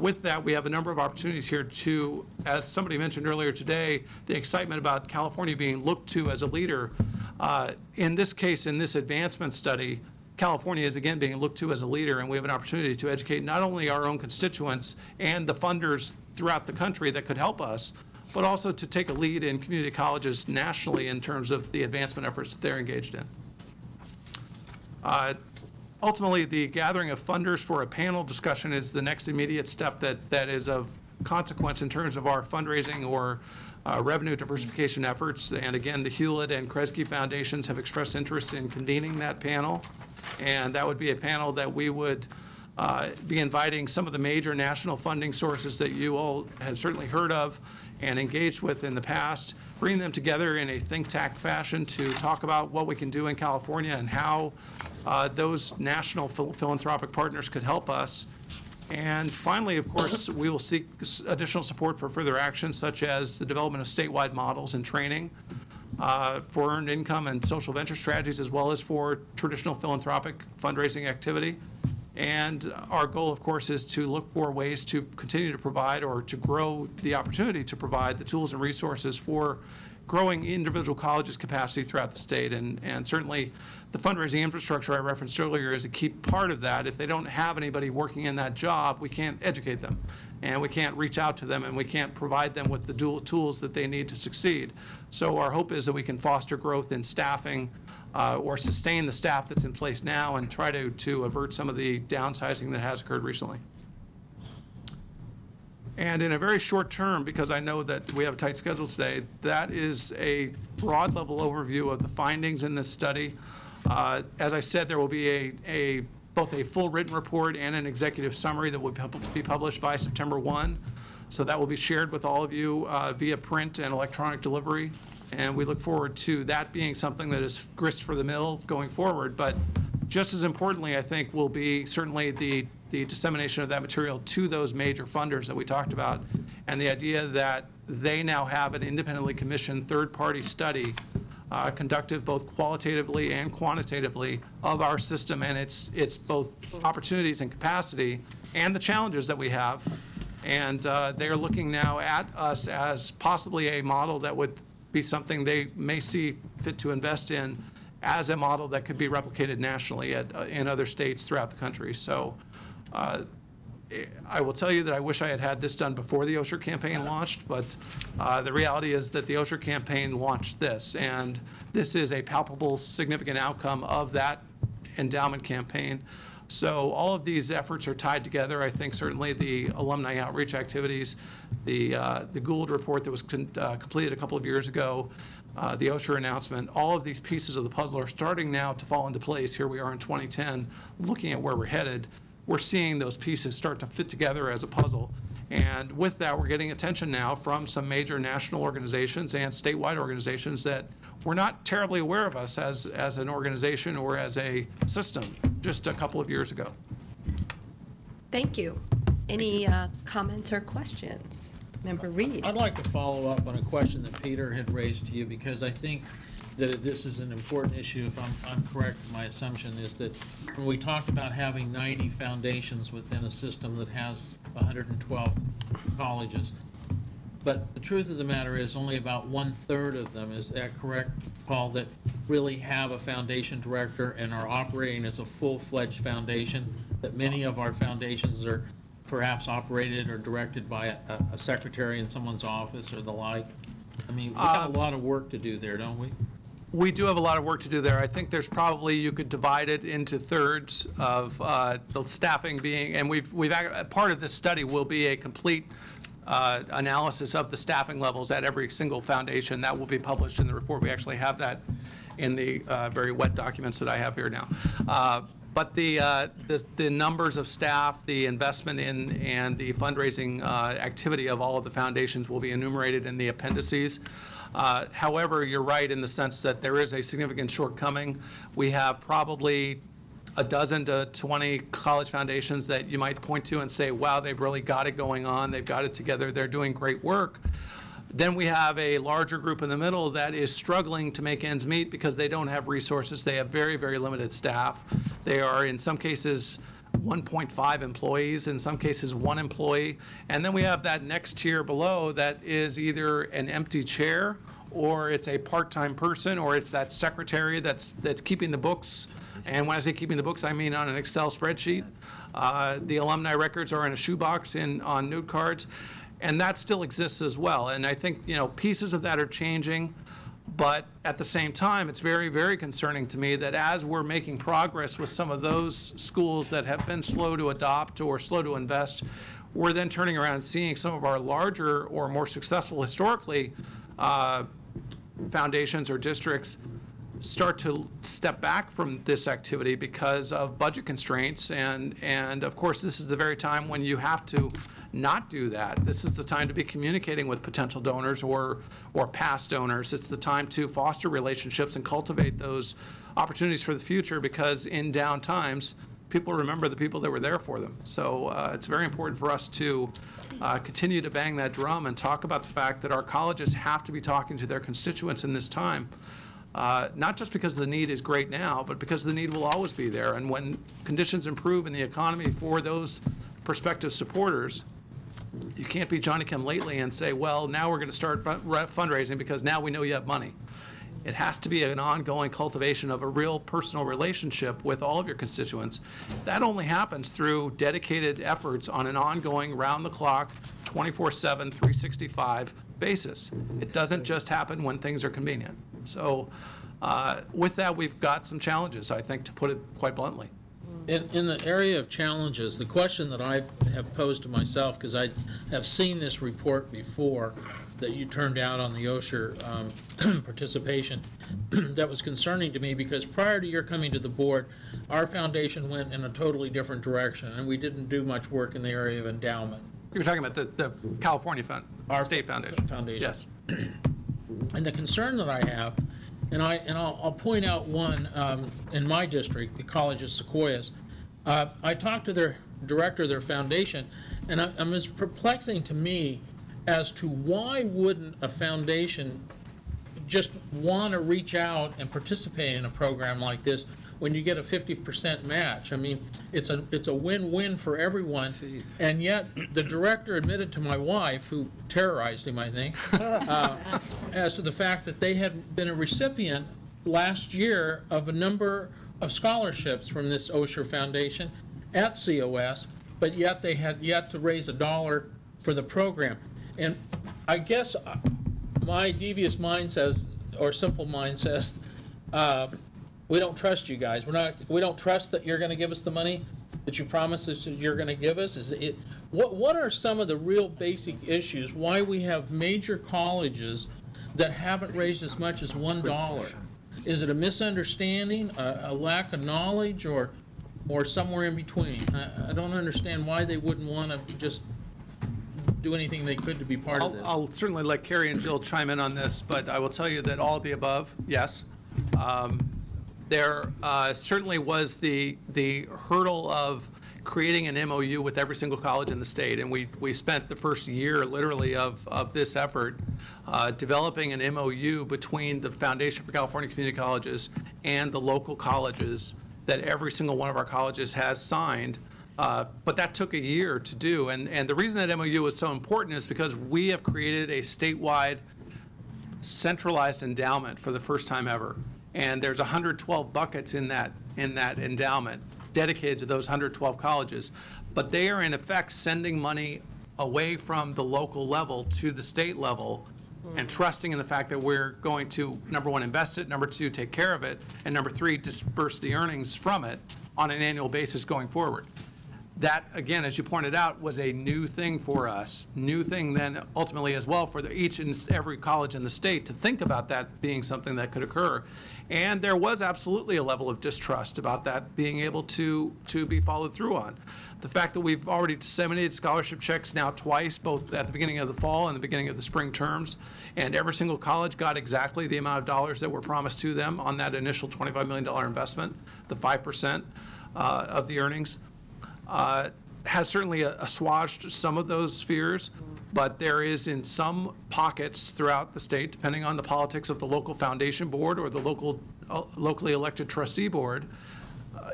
B: with that, we have a number of opportunities here to, as somebody mentioned earlier today, the excitement about California being looked to as a leader. In this case, in this advancement study, California is again being looked to as a leader, and we have an opportunity to educate not only our own constituents and the funders throughout the country that could help us, but also to take a lead in community colleges nationally in terms of the advancement efforts that they're engaged in. Ultimately, the gathering of funders for a panel discussion is the next immediate step that is of consequence in terms of our fundraising or revenue diversification efforts. And again, the Hewlett and Kresge Foundations have expressed interest in convening that panel. And that would be a panel that we would be inviting some of the major national funding sources that you all have certainly heard of and engaged with in the past, bring them together in a think tank fashion to talk about what we can do in California and how those national philanthropic partners could help us. And finally, of course, we will seek additional support for further actions, such as the development of statewide models and training for earned income and social venture strategies, as well as for traditional philanthropic fundraising activity. And our goal, of course, is to look for ways to continue to provide or to grow the opportunity to provide the tools and resources for growing individual colleges' capacity throughout the state. And certainly the fundraising infrastructure I referenced earlier is a key part of that. If they don't have anybody working in that job, we can't educate them, and we can't reach out to them, and we can't provide them with the dual tools that they need to succeed. So our hope is that we can foster growth in staffing or sustain the staff that's in place now and try to avert some of the downsizing that has occurred recently. And in a very short term, because I know that we have a tight schedule today, that is a broad level overview of the findings in this study. As I said, there will be a both a full written report and an executive summary that will be published by September 1. So that will be shared with all of you via print and electronic delivery. And we look forward to that being something that is grist for the mill going forward. But just as importantly, I think, will be certainly the dissemination of that material to those major funders that we talked about, and the idea that they now have an independently commissioned third-party study conducted both qualitatively and quantitatively of our system and its both opportunities and capacity and the challenges that we have. And they are looking now at us as possibly a model that would be something they may see fit to invest in as a model that could be replicated nationally in other states throughout the country. So I will tell you that I wish I had had this done before the OSHR campaign launched, but the reality is that the OSHR campaign launched this, and this is a palpable, significant outcome of that endowment campaign. So all of these efforts are tied together. I think certainly the alumni outreach activities, the Gould report that was completed a couple of years ago, the OSHR announcement, all of these pieces of the puzzle are starting now to fall into place. Here we are in 2010, looking at where we're headed. We're seeing those pieces start to fit together as a puzzle. And with that, we're getting attention now from some major national organizations and statewide organizations that were not terribly aware of us as an organization or as a system just a couple of years ago.
A: Thank you. Any comments or questions? Member Reed.
F: I'd like to follow up on a question that Peter had raised to you, because I think that this is an important issue. If I'm correct, my assumption is that when we talked about having 90 foundations within a system that has 112 colleges, but the truth of the matter is only about 1/3 of them, is that correct, Paul, that really have a foundation director and are operating as a full-fledged foundation, that many of our foundations are perhaps operated or directed by a secretary in someone's office or the like? I mean, we have a lot of work to do there, don't we?
B: We do have a lot of work to do there. I think there's probably, you could divide it into thirds of the staffing being, and part of this study will be a complete analysis of the staffing levels at every single foundation. That will be published in the report. We actually have that in the very wet documents that I have here now. But the numbers of staff, the investment in, and the fundraising activity of all of the foundations will be enumerated in the appendices. However, you're right in the sense that there is a significant shortcoming. We have probably a dozen to 20 college foundations that you might point to and say, wow, they've really got it going on, they've got it together, they're doing great work. Then we have a larger group in the middle that is struggling to make ends meet because they don't have resources. They have very, very limited staff. They are, in some cases, 1.5 employees, in some cases 1 employee. And then we have that next tier below that is either an empty chair, or it's a part-time person, or it's that secretary that's keeping the books. And when I say keeping the books, I mean on an Excel spreadsheet. The alumni records are in a shoebox on note cards. And that still exists as well. And I think, pieces of that are changing. But at the same time, it's very, very concerning to me that as we're making progress with some of those schools that have been slow to adopt or slow to invest, we're then turning around and seeing some of our larger or more successful historically foundations or districts start to step back from this activity because of budget constraints. And of course, this is the very time when you have to not do that. This is the time to be communicating with potential donors or past donors. It's the time to foster relationships and cultivate those opportunities for the future, because in down times, people remember the people that were there for them. So it's very important for us to continue to bang that drum and talk about the fact that our colleges have to be talking to their constituents in this time. Not just because the need is great now, but because the need will always be there. And when conditions improve in the economy for those prospective supporters, you can't be Johnny-come-lately and say, well, now we're going to start fundraising because now we know you have money. It has to be an ongoing cultivation of a real personal relationship with all of your constituents. That only happens through dedicated efforts on an ongoing, round-the-clock, 24/7, 365 basis. It doesn't just happen when things are convenient. So with that, we've got some challenges, I think, to put it quite bluntly.
F: In the area of challenges, the question that I have posed to myself, because I have seen this report before, that you turned out on the Osher participation that was concerning to me, because prior to your coming to the board, our foundation went in a totally different direction, and we didn't do much work in the area of endowment.
B: You're talking about the California
F: Our
B: State Foundation.
F: Foundation.
B: Yes.
F: And the concern that I have, and I'll point out one in my district, the College of Sequoias. I talked to their director of their foundation, and it's perplexing to me as to why wouldn't a foundation just want to reach out and participate in a program like this when you get a 50% match. I mean, it's a win-win for everyone. And yet, the director admitted to my wife, who terrorized him, I think, as to the fact that they had been a recipient last year of a number of scholarships from this Osher Foundation at COS, but yet they had yet to raise $1 for the program. And I guess my devious mind says, or simple mind says, we don't trust you guys. We don't trust that you're going to give us the money that you promised us that you're going to give us. What are some of the real basic issues why we have major colleges that haven't raised as much as $1? Is it a misunderstanding, a lack of knowledge, or somewhere in between? I don't understand why they wouldn't want to just do anything they could to be part of this.
B: I'll certainly let Carrie and Jill chime in on this, but I will tell you that all of the above, yes. There certainly was the hurdle of creating an MOU with every single college in the state, and we spent the first year literally of this effort developing an MOU between the Foundation for California Community Colleges and the local colleges that every single one of our colleges has signed. But that took a year to do, and the reason that MOU is so important is because we have created a statewide centralized endowment for the first time ever. And there's 112 buckets in that endowment dedicated to those 112 colleges. But they are in effect sending money away from the local level to the state level and trusting in the fact that we're going to, number one, invest it, number two, take care of it, and number three, disperse the earnings from it on an annual basis going forward. That, again, as you pointed out, was a new thing for us, new thing then ultimately as well for each and every college in the state to think about that being something that could occur. And there was absolutely a level of distrust about that being able to be followed through on. The fact that we've already disseminated scholarship checks now twice, both at the beginning of the fall and the beginning of the spring terms, and every single college got exactly the amount of dollars that were promised to them on that initial $25 million investment, the 5% of the earnings. Has certainly assuaged some of those fears, but there is in some pockets throughout the state, depending on the politics of the local foundation board or the locally elected trustee board,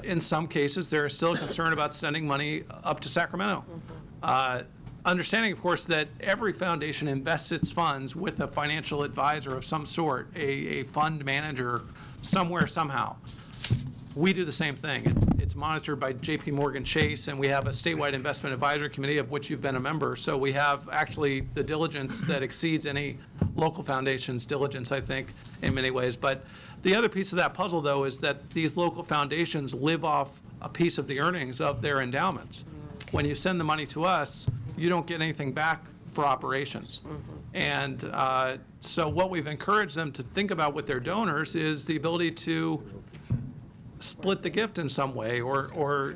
B: in some cases there is still a concern about sending money up to Sacramento. Understanding, of course, that every foundation invests its funds with a financial advisor of some sort, a fund manager somewhere, somehow. We do the same thing. It's monitored by J.P. Morgan Chase, and we have a statewide investment advisory committee of which you've been a member. So we have actually the diligence that exceeds any local foundation's diligence, I think, in many ways. But the other piece of that puzzle, though, is that these local foundations live off a piece of the earnings of their endowments. When you send the money to us, you don't get anything back for operations. And so what we've encouraged them to think about with their donors is the ability to split the gift in some way, or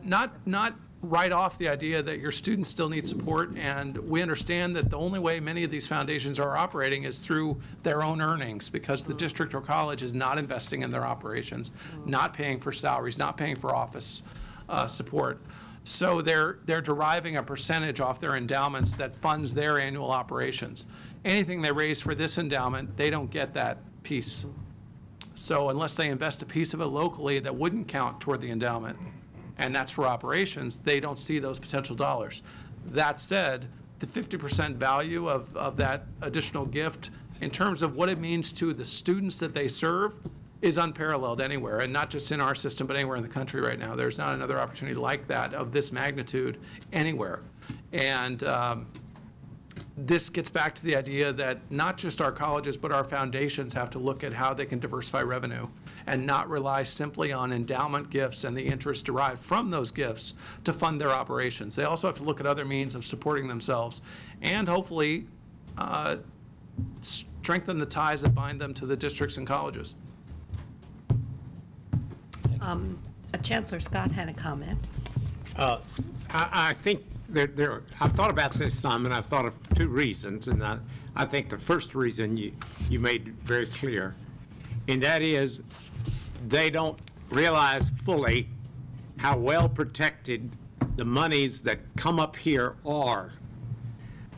B: not write off the idea that your students still need support. And we understand that the only way many of these foundations are operating is through their own earnings, because the district or college is not investing in their operations, not paying for salaries, not paying for office support. So they're deriving a percentage off their endowments that funds their annual operations. Anything they raise for this endowment, they don't get that piece. So unless they invest a piece of it locally that wouldn't count toward the endowment, and that's for operations, they don't see those potential dollars. That said, the 50% value of that additional gift in terms of what it means to the students that they serve is unparalleled anywhere, and not just in our system, but anywhere in the country right now. There's not another opportunity like that of this magnitude anywhere. And this gets back to the idea that not just our colleges, but our foundations have to look at how they can diversify revenue and not rely simply on endowment gifts and the interest derived from those gifts to fund their operations. They also have to look at other means of supporting themselves and hopefully strengthen the ties that bind them to the districts and colleges.
A: Chancellor Scott had a comment.
G: I think I've thought about this some, and I've thought of two reasons, and I think the first reason you made very clear, and that is they don't realize fully how well protected the monies that come up here are.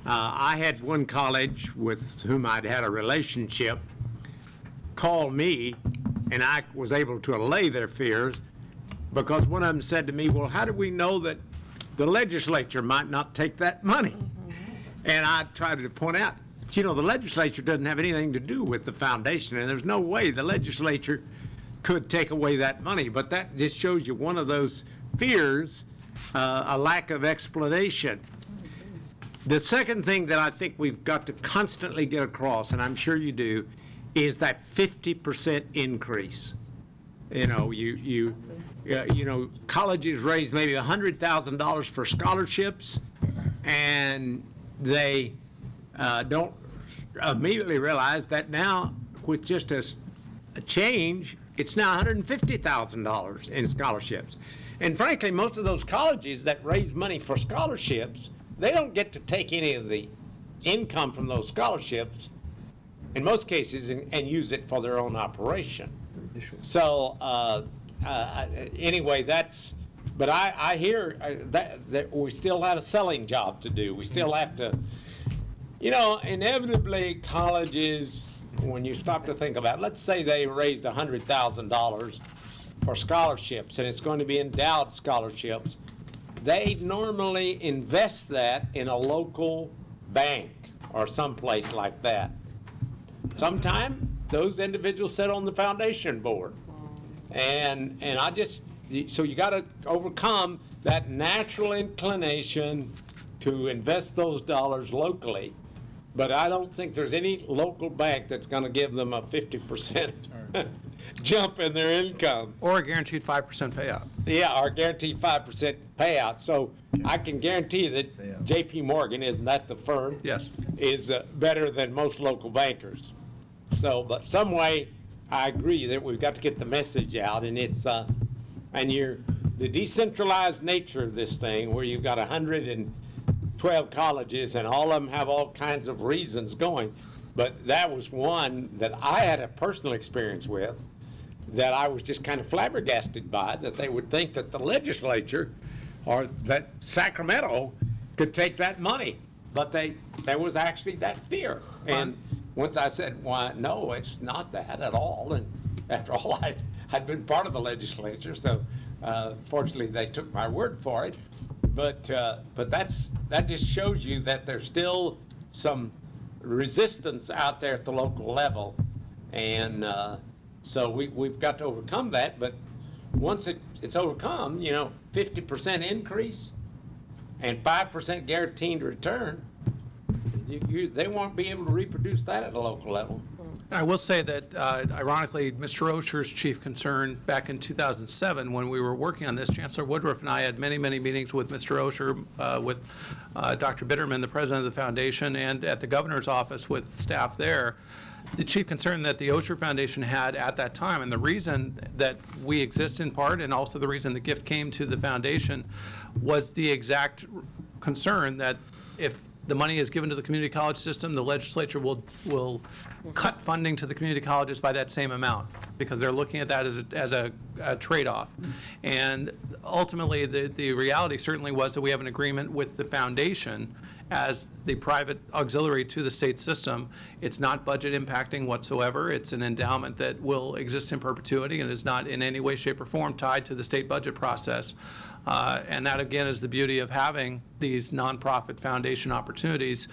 G: I had one college with whom I'd had a relationship call me, and I was able to allay their fears, because one of them said to me, well, how do we know that the legislature might not take that money? And I tried to point out, the legislature doesn't have anything to do with the foundation, and there's no way the legislature could take away that money. But that just shows you one of those fears, a lack of explanation. The second thing that I think we've got to constantly get across, and I'm sure you do, is that 50% increase. Colleges raise maybe $100,000 for scholarships, and they don't immediately realize that now, with just a change, it's now $150,000 in scholarships. And frankly, most of those colleges that raise money for scholarships, they don't get to take any of the income from those scholarships, in most cases, and use it for their own operation. So anyway, but I hear that we still have a selling job to do. We still have to, inevitably colleges, when you stop to think about it, let's say they raised $100,000 for scholarships, and it's going to be endowed scholarships. They normally invest that in a local bank or someplace like that. Sometimes those individuals sit on the foundation board. And so you got to overcome that natural inclination to invest those dollars locally. But I don't think there's any local bank that's going to give them a 50% jump in their income.
B: Or a guaranteed 5% payout.
G: Yeah, or guaranteed 5% payout. So I can guarantee that J.P. Morgan, isn't that the firm?
B: Yes.
G: Is better than most local bankers. So, but some way, I agree that we've got to get the message out, and it's the decentralized nature of this thing, where you've got 112 colleges, and all of them have all kinds of reasons going. But that was one that I had a personal experience with, that I was just kind of flabbergasted by, that they would think that the legislature or that Sacramento could take that money. But there was actually that fear. And once I said, why, no, it's not that at all. And after all, I'd been part of the legislature, so fortunately they took my word for it. But that just shows you that there's still some resistance out there at the local level. And so we've got to overcome that. But once it's overcome, 50% increase and 5% guaranteed return, they won't be able to reproduce that at a local level.
B: I will say that, ironically, Mr. Osher's chief concern back in 2007, when we were working on this, Chancellor Woodruff and I had many, many meetings with Mr. Osher, with Dr. Bitterman, the president of the foundation, and at the governor's office with staff there. The chief concern that the Osher Foundation had at that time, and the reason that we exist in part, and also the reason the gift came to the foundation, was the exact concern that if the money is given to the community college system, the legislature will cut funding to the community colleges by that same amount, because they're looking at that as a trade-off. And ultimately, the reality certainly was that we have an agreement with the foundation as the private auxiliary to the state system. It's not budget impacting whatsoever. It's an endowment that will exist in perpetuity and is not in any way, shape, or form tied to the state budget process. And that, again, is the beauty of having these nonprofit foundation opportunities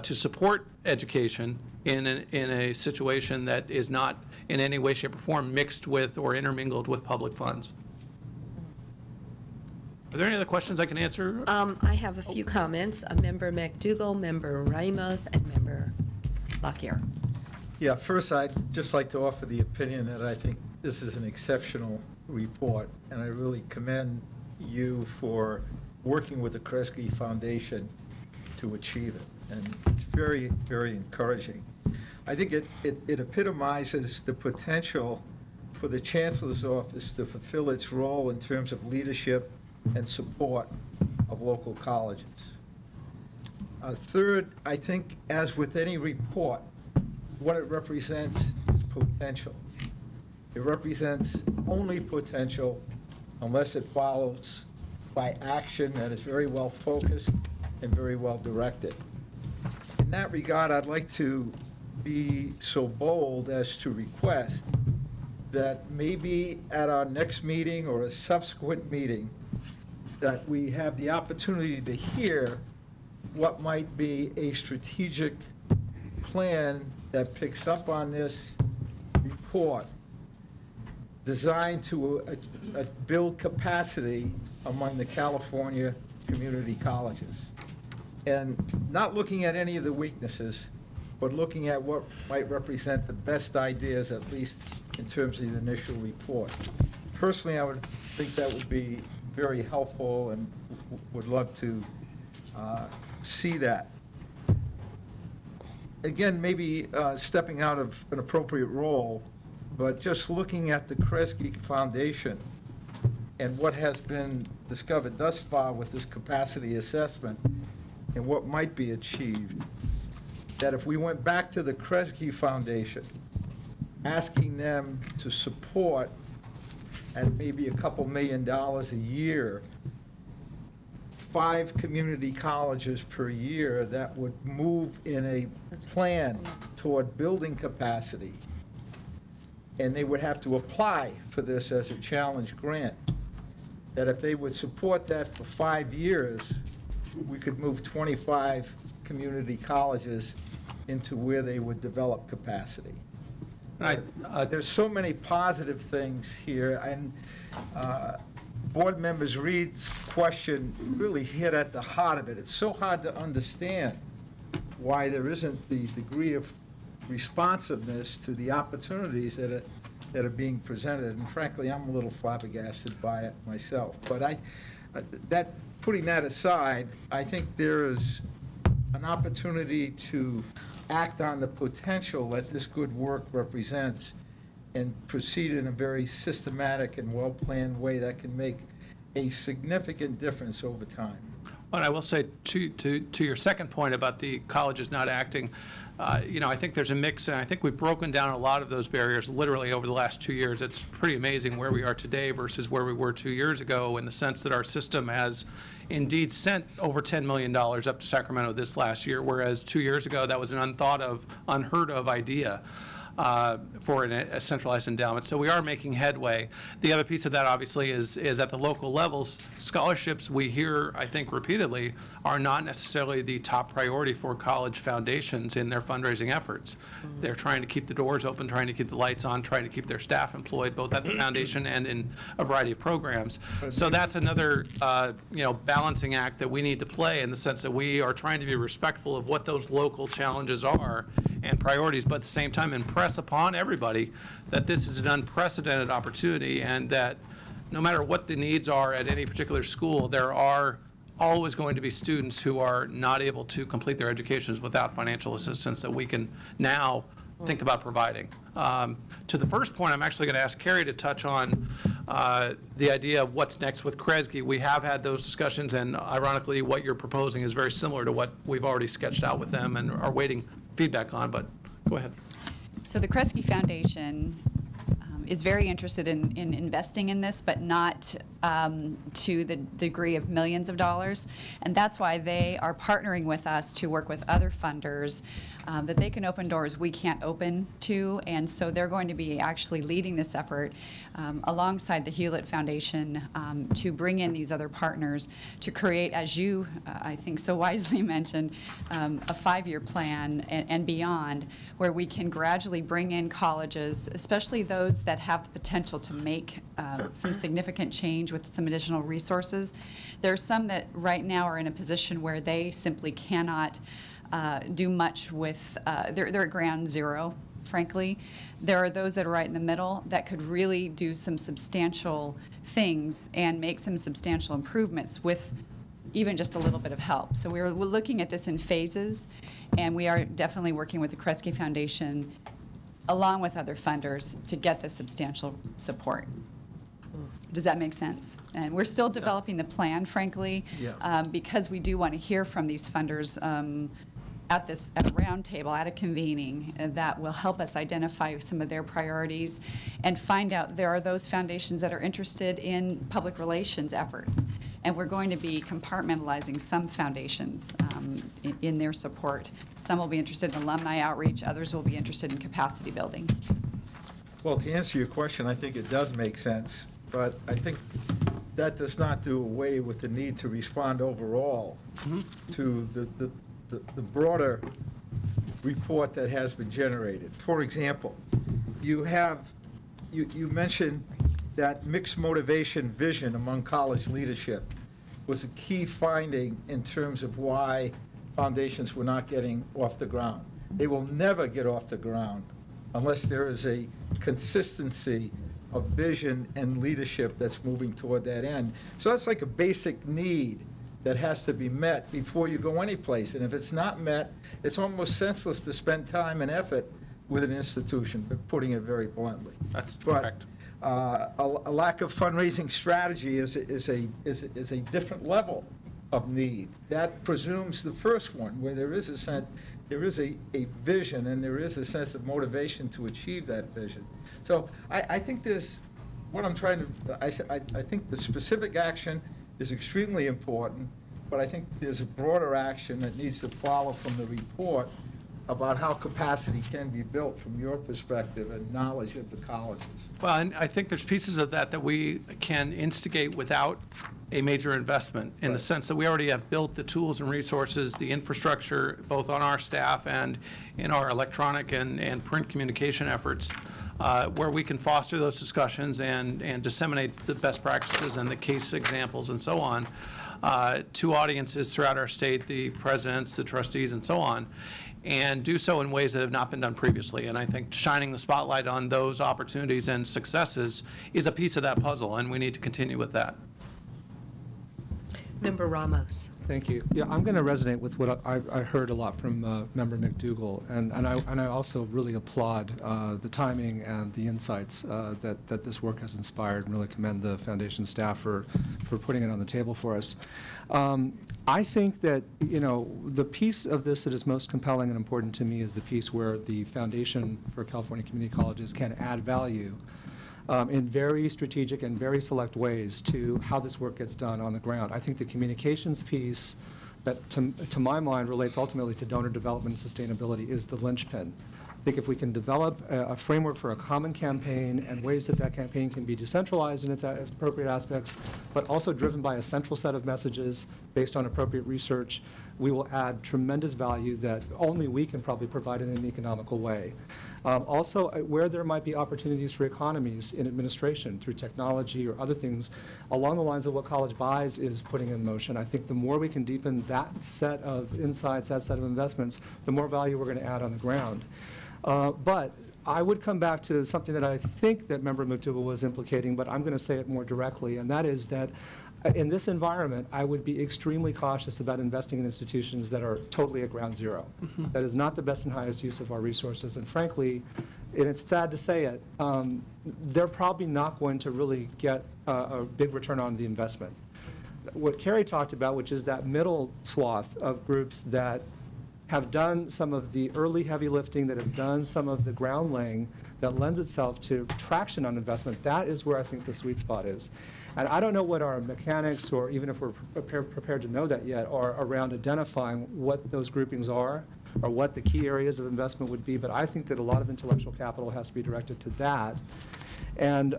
B: to support education in a situation that is not in any way, shape, or form mixed with or intermingled with public funds. Are there any other questions I can answer?
A: I have a few comments. Member McDougall, Member Ramos, and Member Lockyer.
E: Yeah, first, I'd just like to offer the opinion that I think this is an exceptional report, and I really commend you for working with the Kresge Foundation to achieve it. and it's very, very encouraging. I think it epitomizes the potential for the Chancellor's office to fulfill its role in terms of leadership and support of local colleges. Third, I think, as with any report, what it represents is potential. It represents only potential unless it follows by action that is very well focused and very well directed. In that regard, I'd like to be so bold as to request that maybe at our next meeting or a subsequent meeting, that we have the opportunity to hear what might be a strategic plan that picks up on this report designed to build capacity among the California community colleges. And not looking at any of the weaknesses, but looking at what might represent the best ideas, at least in terms of the initial report. Personally, I would think that would be very helpful and would love to see that. Again, maybe stepping out of an appropriate role, but just looking at the Kresge Foundation and what has been discovered thus far with this capacity assessment and what might be achieved, that if we went back to the Kresge Foundation, asking them to support at maybe a couple $1 million a year, 5 community colleges per year that would move in a plan toward building capacity, and they would have to apply for this as a challenge grant, that if they would support that for 5 years, we could move 25 community colleges into where they would develop capacity. There's so many positive things here, and Board Members Reed's question really hit at the heart of it. It's so hard to understand why there isn't the degree of responsiveness to the opportunities that are being presented, and frankly, I'm a little flabbergasted by it myself. But putting that aside, I think there is an opportunity to act on the potential that this good work represents and proceed in a very systematic and well-planned way that can make a significant difference over time.
B: Well, I will say to your second point about the colleges not acting, I think there's a mix, and I think we've broken down a lot of those barriers literally over the last 2 years. It's pretty amazing where we are today versus where we were 2 years ago, in the sense that our system has indeed sent over $10 million up to Sacramento this last year, whereas 2 years ago that was an unheard of idea for a centralized endowment. So we are making headway. The other piece of that, obviously, is at the local levels. Scholarships, we hear, I think repeatedly, are not necessarily the top priority for college foundations in their fundraising efforts. They're trying to keep the doors open, trying to keep the lights on, trying to keep their staff employed, both at the foundation and in a variety of programs. So that's another balancing act that we need to play, in the sense that we are trying to be respectful of what those local challenges are and priorities, but at the same time impress upon everybody that this is an unprecedented opportunity, and that no matter what the needs are at any particular school, there are always going to be students who are not able to complete their educations without financial assistance that we can now think about providing. To the first point, I'm actually going to ask Carrie to touch on the idea of what's next with Kresge. We have had those discussions, and ironically, what you're proposing is very similar to what we've already sketched out with them and are waiting feedback on, but go ahead.
H: So the Kresge Foundation is very interested in investing in this, but not to the degree of millions of dollars. And that's why they are partnering with us to work with other funders that they can open doors we can't open to. And so they're going to be actually leading this effort alongside the Hewlett Foundation to bring in these other partners to create, as you, I think, so wisely mentioned, a 5-year plan and beyond, where we can gradually bring in colleges, especially those that have the potential to make some significant change with some additional resources. There are some that right now are in a position where they simply cannot do much with, they're at ground zero, frankly. There are those that are right in the middle that could really do some substantial things and make some substantial improvements with even just a little bit of help. So we're looking at this in phases, and we are definitely working with the Kresge Foundation along with other funders to get this substantial support. Does that make sense? And we're still developing the plan, frankly, because we do want to hear from these funders at a roundtable, at a convening, that will help us identify some of their priorities and find out there are those foundations that are interested in public relations efforts. And we're going to be compartmentalizing some foundations in their support. Some will be interested in alumni outreach, others will be interested in capacity building.
E: Well, to answer your question, I think it does make sense, but I think that does not do away with the need to respond overall to the broader report that has been generated. For example, you mentioned that mixed motivation vision among college leadership was a key finding in terms of why foundations were not getting off the ground. They will never get off the ground unless there is a consistency of vision and leadership that's moving toward that end. So that's like a basic need that has to be met before you go anyplace. And if it's not met, it's almost senseless to spend time and effort with an institution, putting it very bluntly.
B: That's
E: But,
B: correct.
E: A lack of fundraising strategy is a different level of need. That presumes the first one, where there is a vision and there is a sense of motivation to achieve that vision. So I think I think the specific action is extremely important, but I think there's a broader action that needs to follow from the report about how capacity can be built from your perspective and knowledge of the colleges.
B: Well, and I think there's pieces of that we can instigate without a major investment, in the sense that we already have built the tools and resources, the infrastructure, both on our staff and in our electronic and print communication efforts, where we can foster those discussions and disseminate the best practices and the case examples and so on to audiences throughout our state, the presidents, the trustees, and so on, and do so in ways that have not been done previously. And I think shining the spotlight on those opportunities and successes is a piece of that puzzle, and we need to continue with that.
A: Member Ramos.
C: Thank you. Yeah, I'm going to resonate with what I heard a lot from Member McDougall, and I also really applaud the timing and the insights that this work has inspired, and really commend the foundation staff for putting it on the table for us. I think that, the piece of this that is most compelling and important to me is the piece where the Foundation for California Community Colleges can add value in very strategic and very select ways to how this work gets done on the ground. I think the communications piece that, to my mind, relates ultimately to donor development and sustainability is the linchpin. I think if we can develop a framework for a common campaign and ways that campaign can be decentralized in its appropriate aspects, but also driven by a central set of messages based on appropriate research, we will add tremendous value that only we can probably provide in an economical way. Also, where there might be opportunities for economies in administration through technology or other things along the lines of what College Buys is putting in motion, I think the more we can deepen that set of insights, that set of investments, the more value we're going to add on the ground. But I would come back to something that I think that Member McDougall was implicating, but I'm going to say it more directly, and that is that in this environment, I would be extremely cautious about investing in institutions that are totally at ground zero. That is not the best and highest use of our resources, and frankly, and it's sad to say it, they're probably not going to really get a big return on the investment. What Carrie talked about, which is that middle swath of groups that have done some of the early heavy lifting, that have done some of the ground laying that lends itself to traction on investment, that is where I think the sweet spot is. And I don't know what our mechanics, or even if we're prepared to know that yet, are around identifying what those groupings are or what the key areas of investment would be, but I think that a lot of intellectual capital has to be directed to that. And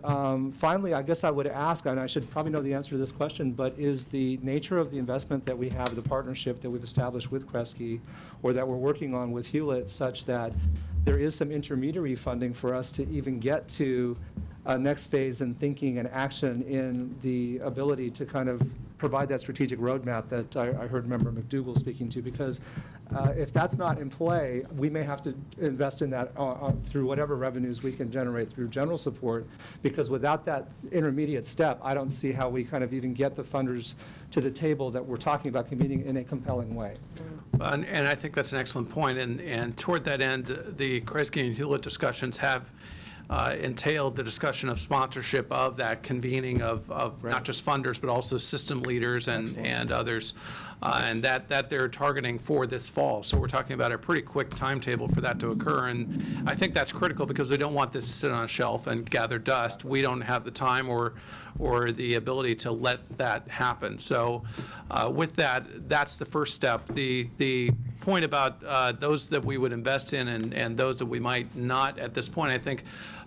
C: finally, I guess I would ask, and I should probably know the answer to this question, but is the nature of the investment that we have, the partnership that we've established with Kresge, or that we're working on with Hewlett, such that there is some intermediary funding for us to even get to next phase in thinking and action in the ability to kind of provide that strategic roadmap that I heard Member McDougall speaking to, because if that's not in play, we may have to invest in that through whatever revenues we can generate through general support, because without that intermediate step, I don't see how we kind of even get the funders to the table that we're talking about convening in a compelling way.
B: And I think that's an excellent point. And toward that end, the Kresge and Hewlett discussions have entailed the discussion of sponsorship of that convening of not just funders, but also system leaders and others, and that they're targeting for this fall. So we're talking about a pretty quick timetable for that to occur, and I think that's critical because we don't want this to sit on a shelf and gather dust. We don't have the time or the ability to let that happen. So with that, that's the first step. The point about those that we would invest in and those that we might not at this point, I think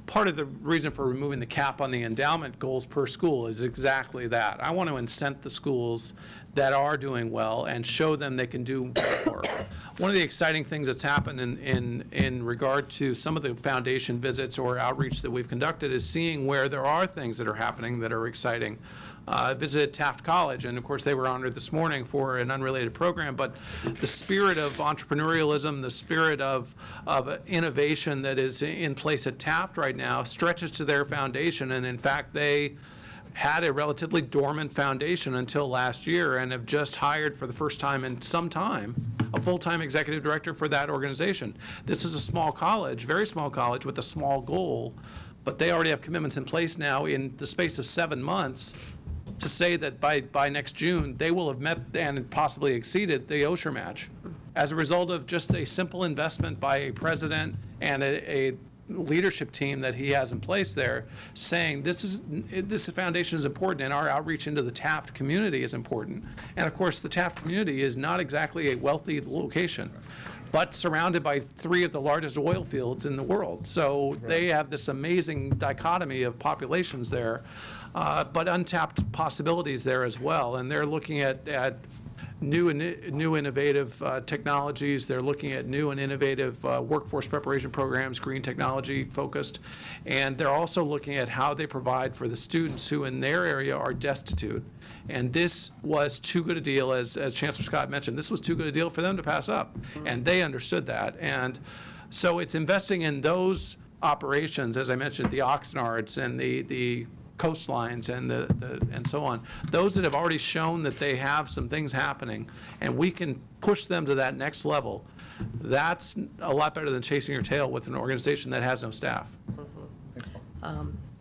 B: part of the reason for removing the cap on the endowment goals per school is exactly that. I want to incent the schools that are doing well and show them they can do more. One of the exciting things that's happened in regard to some of the foundation visits or outreach that we've conducted is seeing where there are things that are happening that are exciting. I visited Taft College, and of course they were honored this morning for an unrelated program, but the spirit of entrepreneurialism, the spirit of innovation that is in place at Taft right now stretches to their foundation, and in fact they had a relatively dormant foundation until last year and have just hired for the first time in some time a full-time executive director for that organization. This is a small college, very small college with a small goal, but they already have commitments in place now in the space of 7 months to say that by next June, they will have met and possibly exceeded the OSHA match as a result of just a simple investment by a president and a leadership team that he has in place there, saying this foundation is important and our outreach into the Taft community is important. And of course, the Taft community is not exactly a wealthy location, but surrounded by 3 of the largest oil fields in the world. So they have this amazing dichotomy of populations there. But untapped possibilities there as well. And they're looking at new innovative technologies. They're looking at new and innovative workforce preparation programs, green technology focused. And they're also looking at how they provide for the students who in their area are destitute. And this was too good a deal, as Chancellor Scott mentioned, this was too good a deal for them to pass up. And they understood that. And so it's investing in those operations, as I mentioned, the Oxnards and the coastlines and so on, those that have already shown that they have some things happening and we can push them to that next level. That's a lot better than chasing your tail with an organization that has no staff.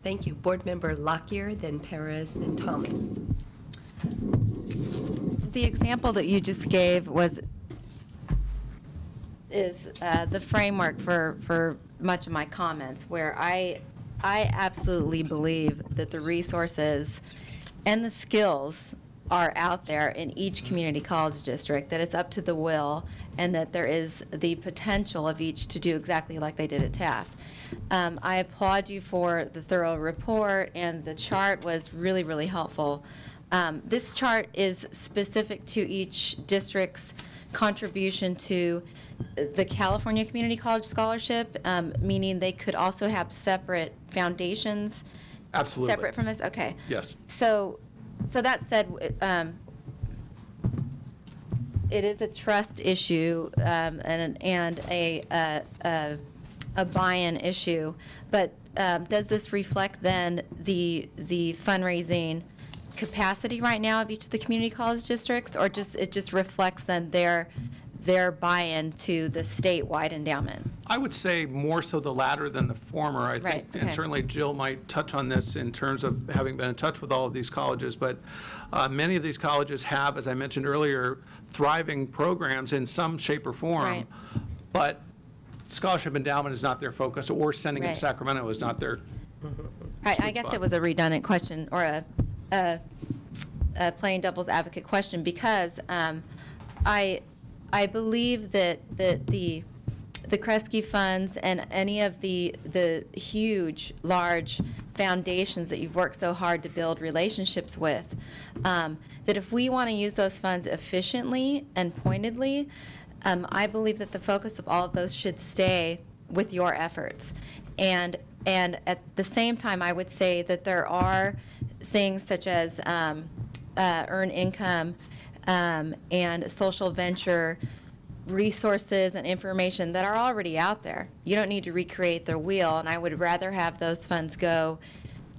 A: Thank you. Board Member Lockyer, then Perez, then Thomas.
I: The example that you just gave is the framework for much of my comments, where I absolutely believe that the resources and the skills are out there in each community college district, that it's up to the will, and that there is the potential of each to do exactly like they did at Taft. I applaud you for the thorough report, and the chart was really, really helpful. This chart is specific to each district's contribution to the California Community College Scholarship, meaning they could also have separate foundations.
B: Absolutely.
I: Separate from this? Okay.
B: Yes.
I: So that said, it is a trust issue and a buy-in issue, but does this reflect then the fundraising capacity right now of each of the community college districts, or it just reflects then their buy-in to the statewide endowment?
B: I would say more so the latter than the former, I think.
I: Right, okay.
B: And certainly Jill might touch on this in terms of having been in touch with all of these colleges, but many of these colleges have, as I mentioned earlier, thriving programs in some shape or form,
I: Right.
B: but scholarship endowment is not their focus, or sending it
I: Right.
B: to Sacramento is not their
I: I
B: sweet
I: guess
B: spot.
I: it was a redundant question, or a playing devil's advocate question, because I believe that the Kresge funds and any of the huge, large foundations that you've worked so hard to build relationships with, that if we want to use those funds efficiently and pointedly, I believe that the focus of all of those should stay with your efforts. And at the same time, I would say that there are things such as earn income and social venture resources and information that are already out there. You don't need to recreate the wheel, and I would rather have those funds go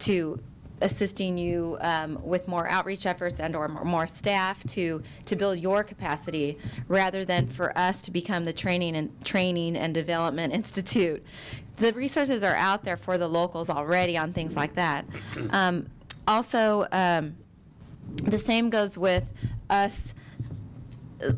I: to assisting you with more outreach efforts and or more staff to build your capacity, rather than for us to become the training and development institute. The resources are out there for the locals already on things like that. Also, the same goes with us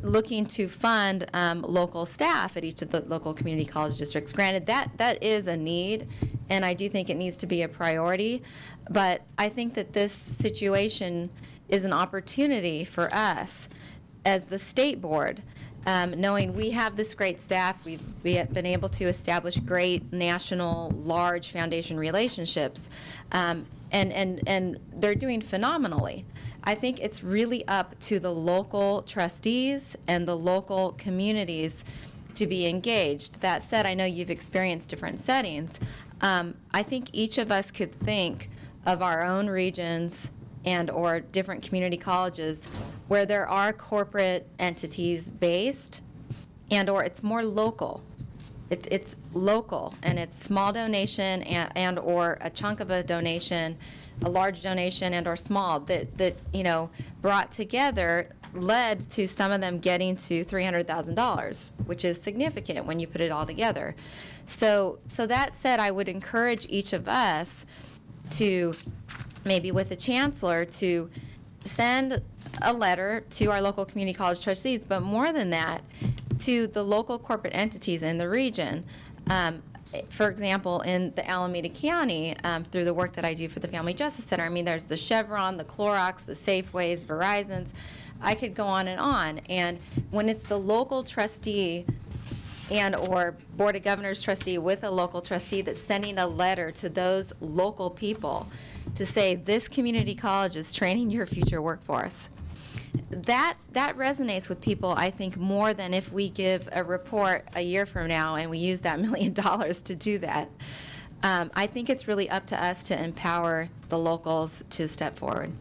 I: looking to fund local staff at each of the local community college districts. Granted, that is a need, and I do think it needs to be a priority, but I think that this situation is an opportunity for us as the state board, knowing we have this great staff, we've been able to establish great national, large foundation relationships, and they're doing phenomenally. I think it's really up to the local trustees and the local communities to be engaged. That said, I know you've experienced different settings. I think each of us could think of our own regions and or different community colleges where there are corporate entities based and or it's more local. It's local, and it's small donation and or a chunk of a donation, a large donation and or small that you know brought together led to some of them getting to $300,000, which is significant when you put it all together. So that said, I would encourage each of us to, maybe with the chancellor, to send a letter to our local community college trustees, but more than that, to the local corporate entities in the region. For example, in the Alameda County, through the work that I do for the Family Justice Center, I mean, there's the Chevron, the Clorox, the Safeways, Verizons. I could go on. And when it's the local trustee and or Board of Governors trustee with a local trustee that's sending a letter to those local people to say, this community college is training your future workforce, that resonates with people, I think, more than if we give a report a year from now and we use that $1 million to do that. I think it's really up to us to empower the locals to step forward.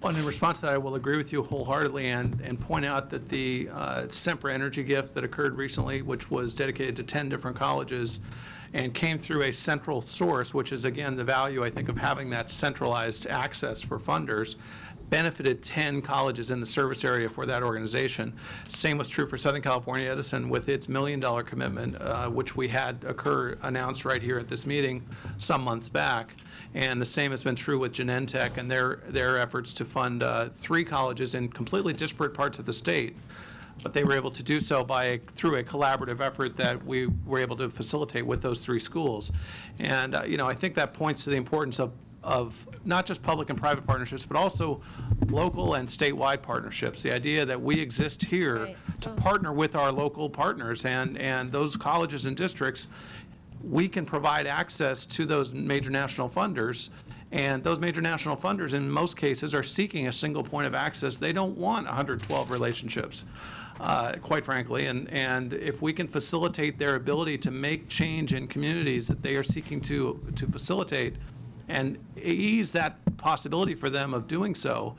B: Well, and in response to that, I will agree with you wholeheartedly and point out that the Sempra Energy gift that occurred recently, which was dedicated to 10 different colleges and came through a central source, which is, again, the value, I think, of having that centralized access for funders, benefited 10 colleges in the service area for that organization. Same was true for Southern California Edison with its $1 million commitment, which we had announced right here at this meeting some months back. And the same has been true with Genentech and their efforts to fund 3 colleges in completely disparate parts of the state. But they were able to do so through a collaborative effort that we were able to facilitate with those 3 schools. And I think that points to the importance of not just public and private partnerships, but also local and statewide partnerships. The idea that we exist here to partner with our local partners and those colleges and districts, we can provide access to those major national funders. And those major national funders, in most cases, are seeking a single point of access. They don't want 112 relationships, quite frankly. And if we can facilitate their ability to make change in communities that they are seeking to facilitate, and ease that possibility for them of doing so,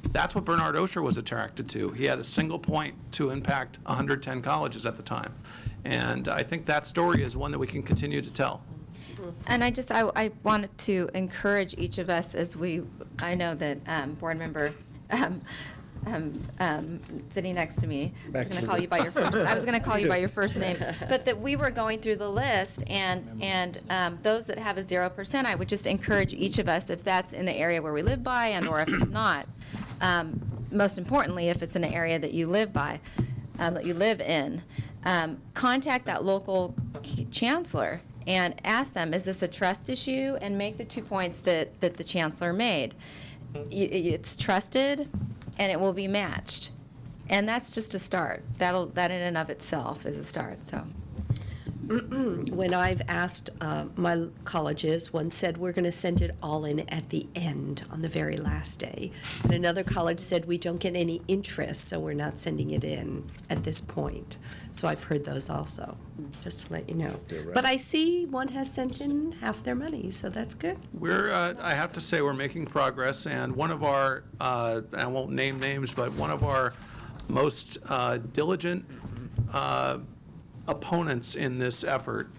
B: that's what Bernard Osher was attracted to. He had a single point to impact 110 colleges at the time. And I think that story is one that we can continue to tell.
I: And I wanted to encourage each of us I know that board member sitting next to me. I was going to call you by your first. I was going to call you by your first name, but that we were going through the list, and those that have a 0%, I would just encourage each of us, if that's in the area where we live by, and or if it's not. Most importantly, if it's in an area that you live by, that you live in, contact that local chancellor and ask them, is this a trust issue? And make the 2 points that the chancellor made. It's trusted, and it will be matched. And that's just a start. That in and of itself is a start. So.
A: when I've asked my colleges, one said, we're going to send it all in at the end, on the very last day. And another college said, we don't get any interest, so we're not sending it in at this point. So I've heard those also, just to let you know. But I see one has sent in half their money, so that's good.
B: I have to say, we're making progress, and one of our, I won't name names, but one of our most diligent opponents in this effort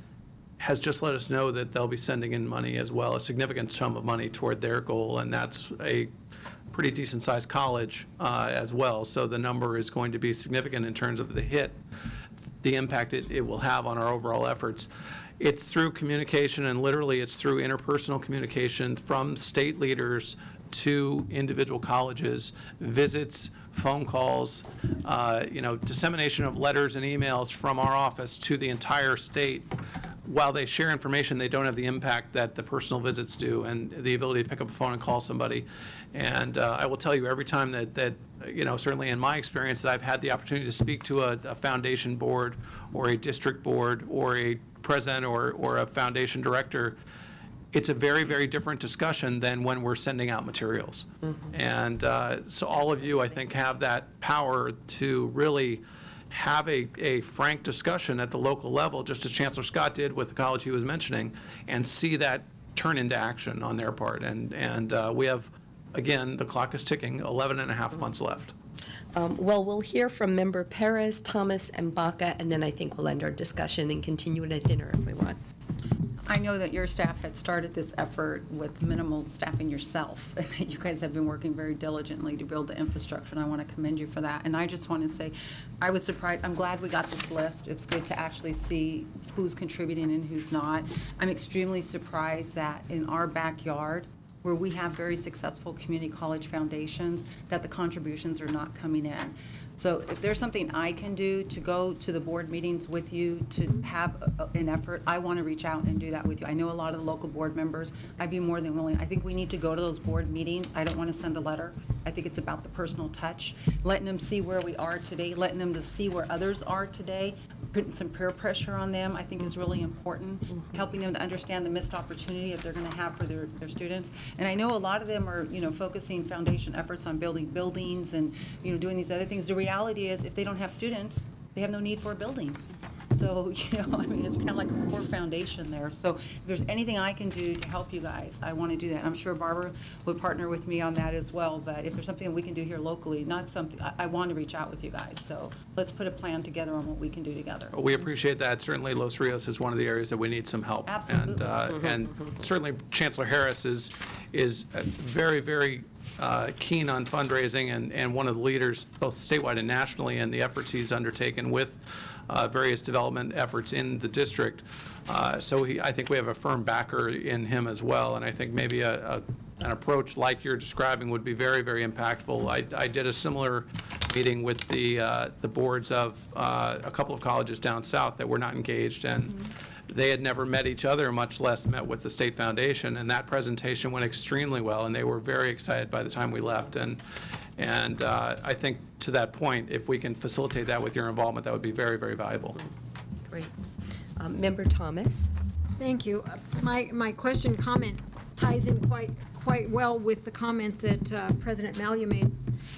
B: has just let us know that they'll be sending in money as well, a significant sum of money toward their goal, and that's a pretty decent-sized college as well. So the number is going to be significant in terms of the impact it will have on our overall efforts. It's through communication, and literally it's through interpersonal communication from state leaders to individual colleges, visits, phone calls, dissemination of letters and emails from our office to the entire state. While they share information, they don't have the impact that the personal visits do, and the ability to pick up a phone and call somebody. And I will tell you, every time that certainly in my experience, that I've had the opportunity to speak to a foundation board or a district board or a president or a foundation director, it's a very, very different discussion than when we're sending out materials. And so all of you, I think, have that power to really have a frank discussion at the local level, just as Chancellor Scott did with the college he was mentioning, and see that turn into action on their part. And we have, again, the clock is ticking, 11 and a half months left.
A: Well, we'll hear from Member Perez, Thomas, and Baca, and then I think we'll end our discussion and continue it at dinner if we want.
J: I know that your staff had started this effort with minimal staffing yourself. You guys have been working very diligently to build the infrastructure, and I want to commend you for that. And I just want to say, I was surprised. I'm glad we got this list. It's good to actually see who's contributing and who's not. I'm extremely surprised that in our backyard, where we have very successful community college foundations, that the contributions are not coming in. So if there's something I can do to go to the board meetings with you to have an effort, I want to reach out and do that with you. I know a lot of the local board members. I'd be more than willing. I think we need to go to those board meetings. I don't want to send a letter. I think it's about the personal touch, letting them see where we are today, letting them to see where others are today, putting some peer pressure on them, I think is really important, helping them to understand the missed opportunity that they're going to have for their students. And I know a lot of them are, focusing foundation efforts on building buildings and, doing these other things. The reality is, if they don't have students, they have no need for a building. So, it's kind of like a core foundation there. So if there's anything I can do to help you guys, I want to do that. I'm sure Barbara would partner with me on that as well. But if there's something we can do here locally, not something, I want to reach out with you guys. So let's put a plan together on what we can do together.
B: We appreciate that. Certainly Los Rios is one of the areas that we need some help.
J: Absolutely.
B: And certainly Chancellor Harris is very, very keen on fundraising and one of the leaders both statewide and nationally in the efforts he's undertaken with various development efforts in the district. So I think we have a firm backer in him as well, and I think maybe an approach like you're describing would be very, very impactful. I did a similar meeting with the boards of a couple of colleges down south that were not engaged, and they had never met each other, much less met with the State Foundation, and that presentation went extremely well, and they were very excited by the time we left. And I think to that point, if we can facilitate that with your involvement, that would be very, very valuable.
A: Great. Member Thomas?
K: Thank you. My comment ties in quite well with the comment that President Mallieu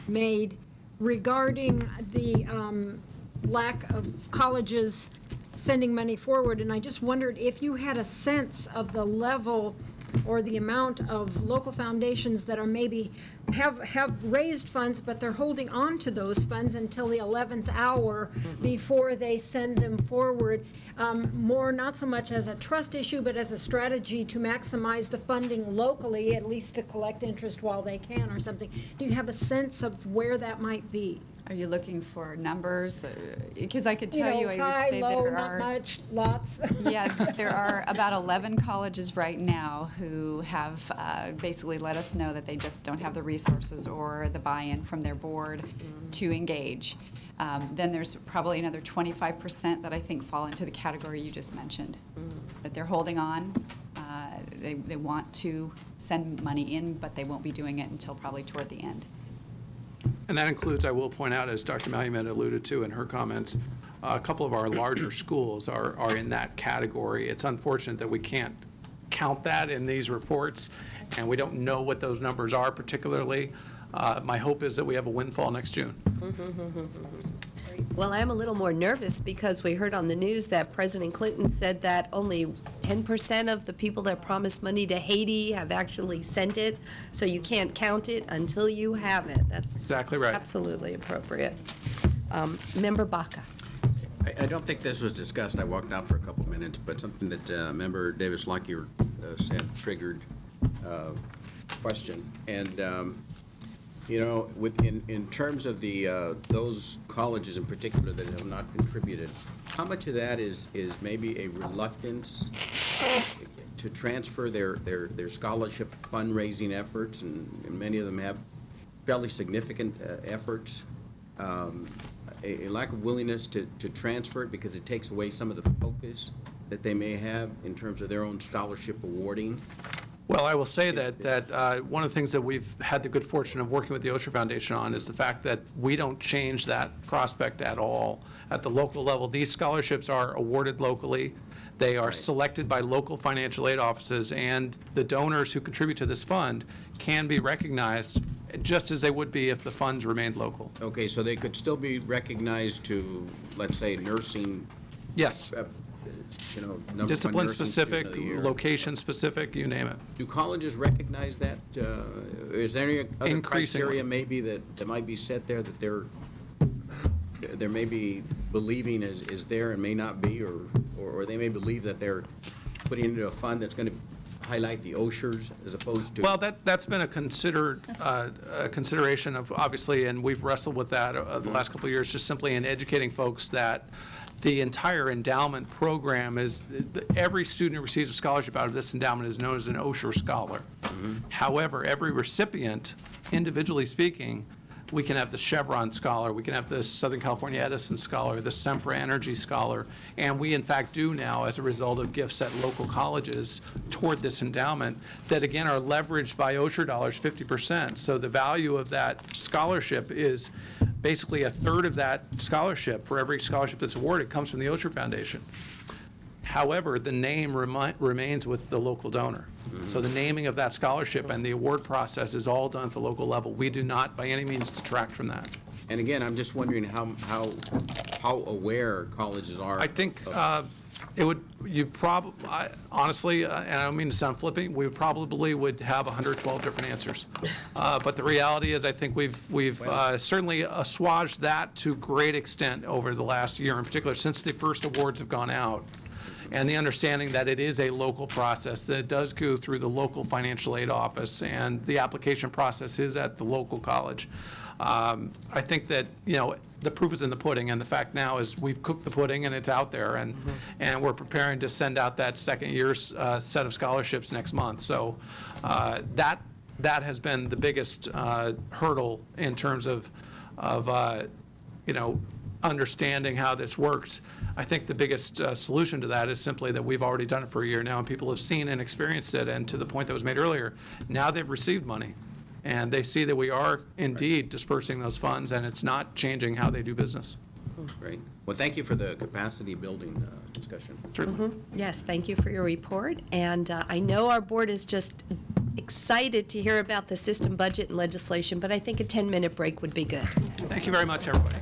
K: made regarding the lack of colleges sending money forward, and I just wondered if you had a sense of the level or the amount of local foundations that are maybe have raised funds, but they're holding on to those funds until the 11th hour before they send them forward, more not so much as a trust issue, but as a strategy to maximize the funding locally, at least to collect interest while they can or something. Do you have a sense of where that might be?
H: Are you looking for numbers? Because I could tell you, I
K: high,
H: would say
K: low,
H: that there
K: not
H: are
K: much, lots.
H: Yeah, there are about 11 colleges right now who have basically let us know that they just don't have the resources or the buy-in from their board to engage. Then there's probably another 25% that I think fall into the category you just mentioned, that they're holding on. They want to send money in, but they won't be doing it until probably toward the end.
B: And that includes, I will point out, as Dr. Malumet alluded to in her comments, a couple of our larger schools are in that category. It's unfortunate that we can't count that in these reports, and we don't know what those numbers are particularly. My hope is that we have a windfall next June.
A: Well, I'm a little more nervous because we heard on the news that President Clinton said that only 10% of the people that promised money to Haiti have actually sent it, so you can't count it until you have it. That's
B: exactly right.
A: Absolutely appropriate. Member Baca.
L: I don't think this was discussed. I walked out for a couple minutes, but something that Member Davis Lockyer said triggered question. And you know, in terms of those colleges in particular that have not contributed, how much of that is maybe a reluctance to transfer their scholarship fundraising efforts, and many of them have fairly significant efforts, a lack of willingness to transfer it because it takes away some of the focus that they may have in terms of their own scholarship awarding?
B: Well, I will say that one of the things that we've had the good fortune of working with the Osher Foundation on is the fact that we don't change that prospect at all at the local level. These scholarships are awarded locally. They are selected by local financial aid offices, and the donors who contribute to this fund can be recognized just as they would be if the funds remained local.
L: Okay, so they could still be recognized to, let's say, nursing.
B: Yes.
L: You know, number one
B: Discipline
L: nursing
B: specific,
L: student of the year.
B: location specific, you name it.
L: Do colleges recognize that? Is there any other
B: Increasingly.
L: criteria maybe that might be set there that they're maybe believing is there and may not be, or they may believe that they're putting into a fund that's going to highlight the Oshers as opposed to?
B: Well, that's been a consideration of, obviously, and we've wrestled with that the last couple of years, just simply in educating folks that the entire endowment program is, every student who receives a scholarship out of this endowment is known as an Osher Scholar. However, every recipient, individually speaking, we can have the Chevron Scholar, we can have the Southern California Edison Scholar, the Sempra Energy Scholar, and we in fact do now as a result of gifts at local colleges toward this endowment that again are leveraged by Osher dollars 50%. So the value of that scholarship is basically a third of that scholarship. For every scholarship that's awarded comes from the Osher Foundation. However, the name remains with the local donor. So the naming of that scholarship and the award process is all done at the local level. We do not by any means detract from that.
L: And again, I'm just wondering how aware colleges are.
B: I think honestly, and I don't mean to sound flippant, we probably would have 112 different answers. But the reality is I think we've certainly assuaged that to great extent over the last year, in particular since the first awards have gone out. And the understanding that it is a local process, that it does go through the local financial aid office, and the application process is at the local college. I think that, you know, the proof is in the pudding, and the fact now is we've cooked the pudding and it's out there, and we're preparing to send out that second year's set of scholarships next month. So that has been the biggest hurdle in terms of you know, understanding how this works. I think the biggest solution to that is simply that we've already done it for a year now, and people have seen and experienced it, and to the point that was made earlier, now they've received money, and they see that we are indeed dispersing those funds, and it's not changing how they do business.
L: Great. Well, thank you for the capacity building discussion.
B: Certainly.
A: Yes, thank you for your report, and I know our board is just excited to hear about the system budget and legislation, but I think a 10-minute break would be good.
B: Thank you very much, everybody.